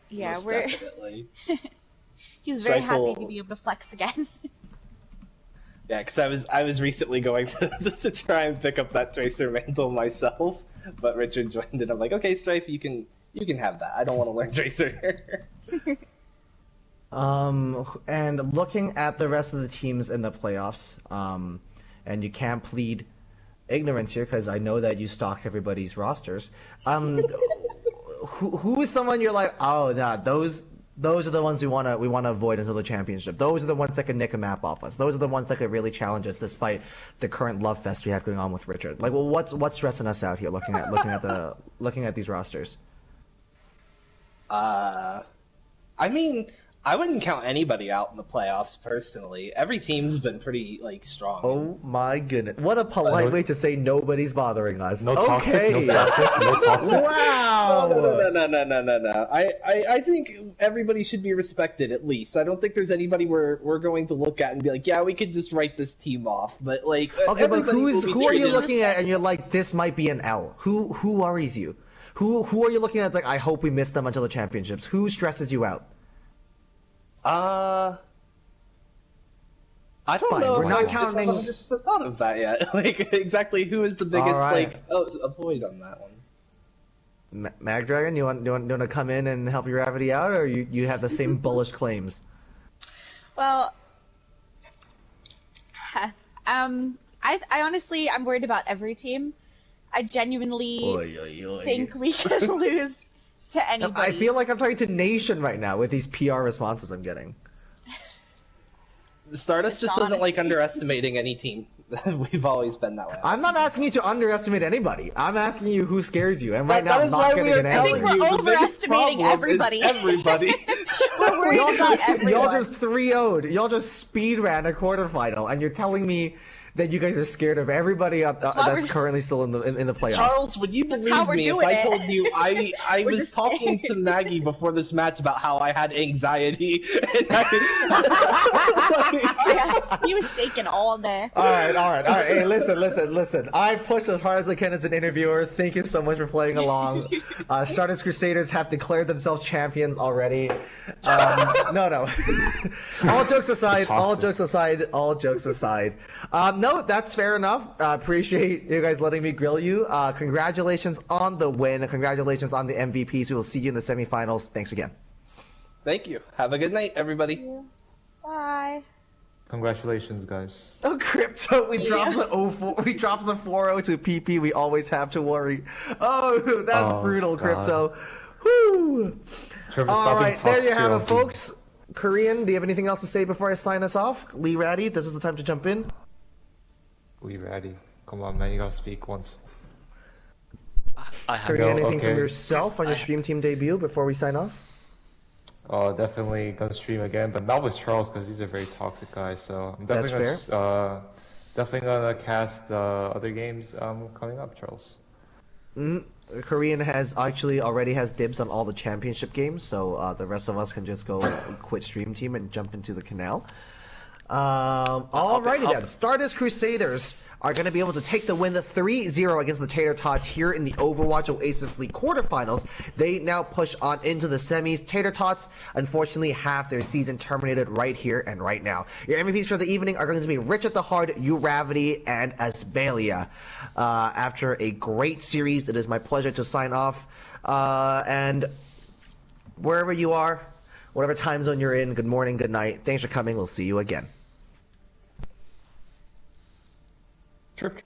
Yeah, most definitely. He's very happy to be able to flex again. Yeah, because I was recently going to try and pick up that tracer mantle myself, but Richard joined and I'm like, okay, Strife, you can have that. I don't want to learn tracer. And looking at the rest of the teams in the playoffs, and you can't plead ignorance here because I know that you stalked everybody's rosters. Who is someone you're like, oh, nah, those are the ones we want to avoid until the championship. Those are the ones that could nick a map off us. Those are the ones that could really challenge us, despite the current love fest we have going on with Richard. Like, well, what's stressing us out here? Looking at these rosters. I mean, I wouldn't count anybody out in the playoffs personally. Every team's been pretty strong. Oh my goodness! What a polite way to say nobody's bothering us. No toxic, no toxic, no toxic. Wow! No. I think everybody should be respected at least. I don't think there's anybody we're going to look at and be like, yeah, we could just write this team off. But okay, but who are you looking at and you're like, this might be an L? Who worries you? Who are you looking at? It's like, I hope we miss them until the championships. Who stresses you out? I don't know. We're not counting. I haven't thought of that yet. Exactly who is the biggest avoid on that one. Magdragon, you want to come in and help your gravity out, or you have the same bullish claims? Well, I honestly, I'm worried about every team. I genuinely think we could lose to anybody. I feel like I'm talking to Nation right now with these PR responses I'm getting. Stardust just doesn't like underestimating any team. We've always been that way. I'm not asking you to underestimate anybody. I'm asking you who scares you. And right now, I'm not getting an answer. I think we're overestimating everybody. Everybody. We're worried about everyone. Y'all just 3-0'd. Y'all just speed ran a quarterfinal, and you're telling me that you guys are scared of everybody that's currently still in the playoffs. Charles, would you believe me if I told you I was talking to Maggie before this match about how I had anxiety? And He was shaking all day. All right. Hey, listen. I pushed as hard as I can as an interviewer. Thank you so much for playing along. Stardust Crusaders have declared themselves champions already. No. All jokes aside. No, that's fair enough. I appreciate you guys letting me grill you. Congratulations on the win. Congratulations on the MVPs. We will see you in the semifinals. Thanks again. Thank you. Have a good night, everybody. Bye. Congratulations, guys. Oh, Crypto, we dropped the 4-0 to PP. We always have to worry. Oh, that's brutal, God. Crypto. Whoo! Trevor, All right, there you have it, toxic. folks. Korean, do you have anything else to say before I sign us off? Lee Ratty, this is the time to jump in. We ready? Come on, man, you gotta speak once. I have Korean, anything okay. from yourself on your stream team debut before we sign off? Oh, definitely gonna stream again, but not with Charles because he's a very toxic guy. So I'm That's definitely definitely gonna cast other games coming up, Charles. Korean already has dibs on all the championship games, so the rest of us can just go quit stream team and jump into the canal. Alrighty then, Stardust Crusaders are going to be able to take the win 3-0 against the Tater Tots here in the Overwatch Oasis League quarterfinals. They now push on into the semis. Tater Tots, unfortunately, have their season terminated right here and right now. Your MVPs for the evening are going to be Rich at the Heart, Uravity, and Asbalia. After a great series, it is my pleasure to sign off. And wherever you are, whatever time zone you're in, good morning, good night. Thanks for coming. We'll see you again. Trip.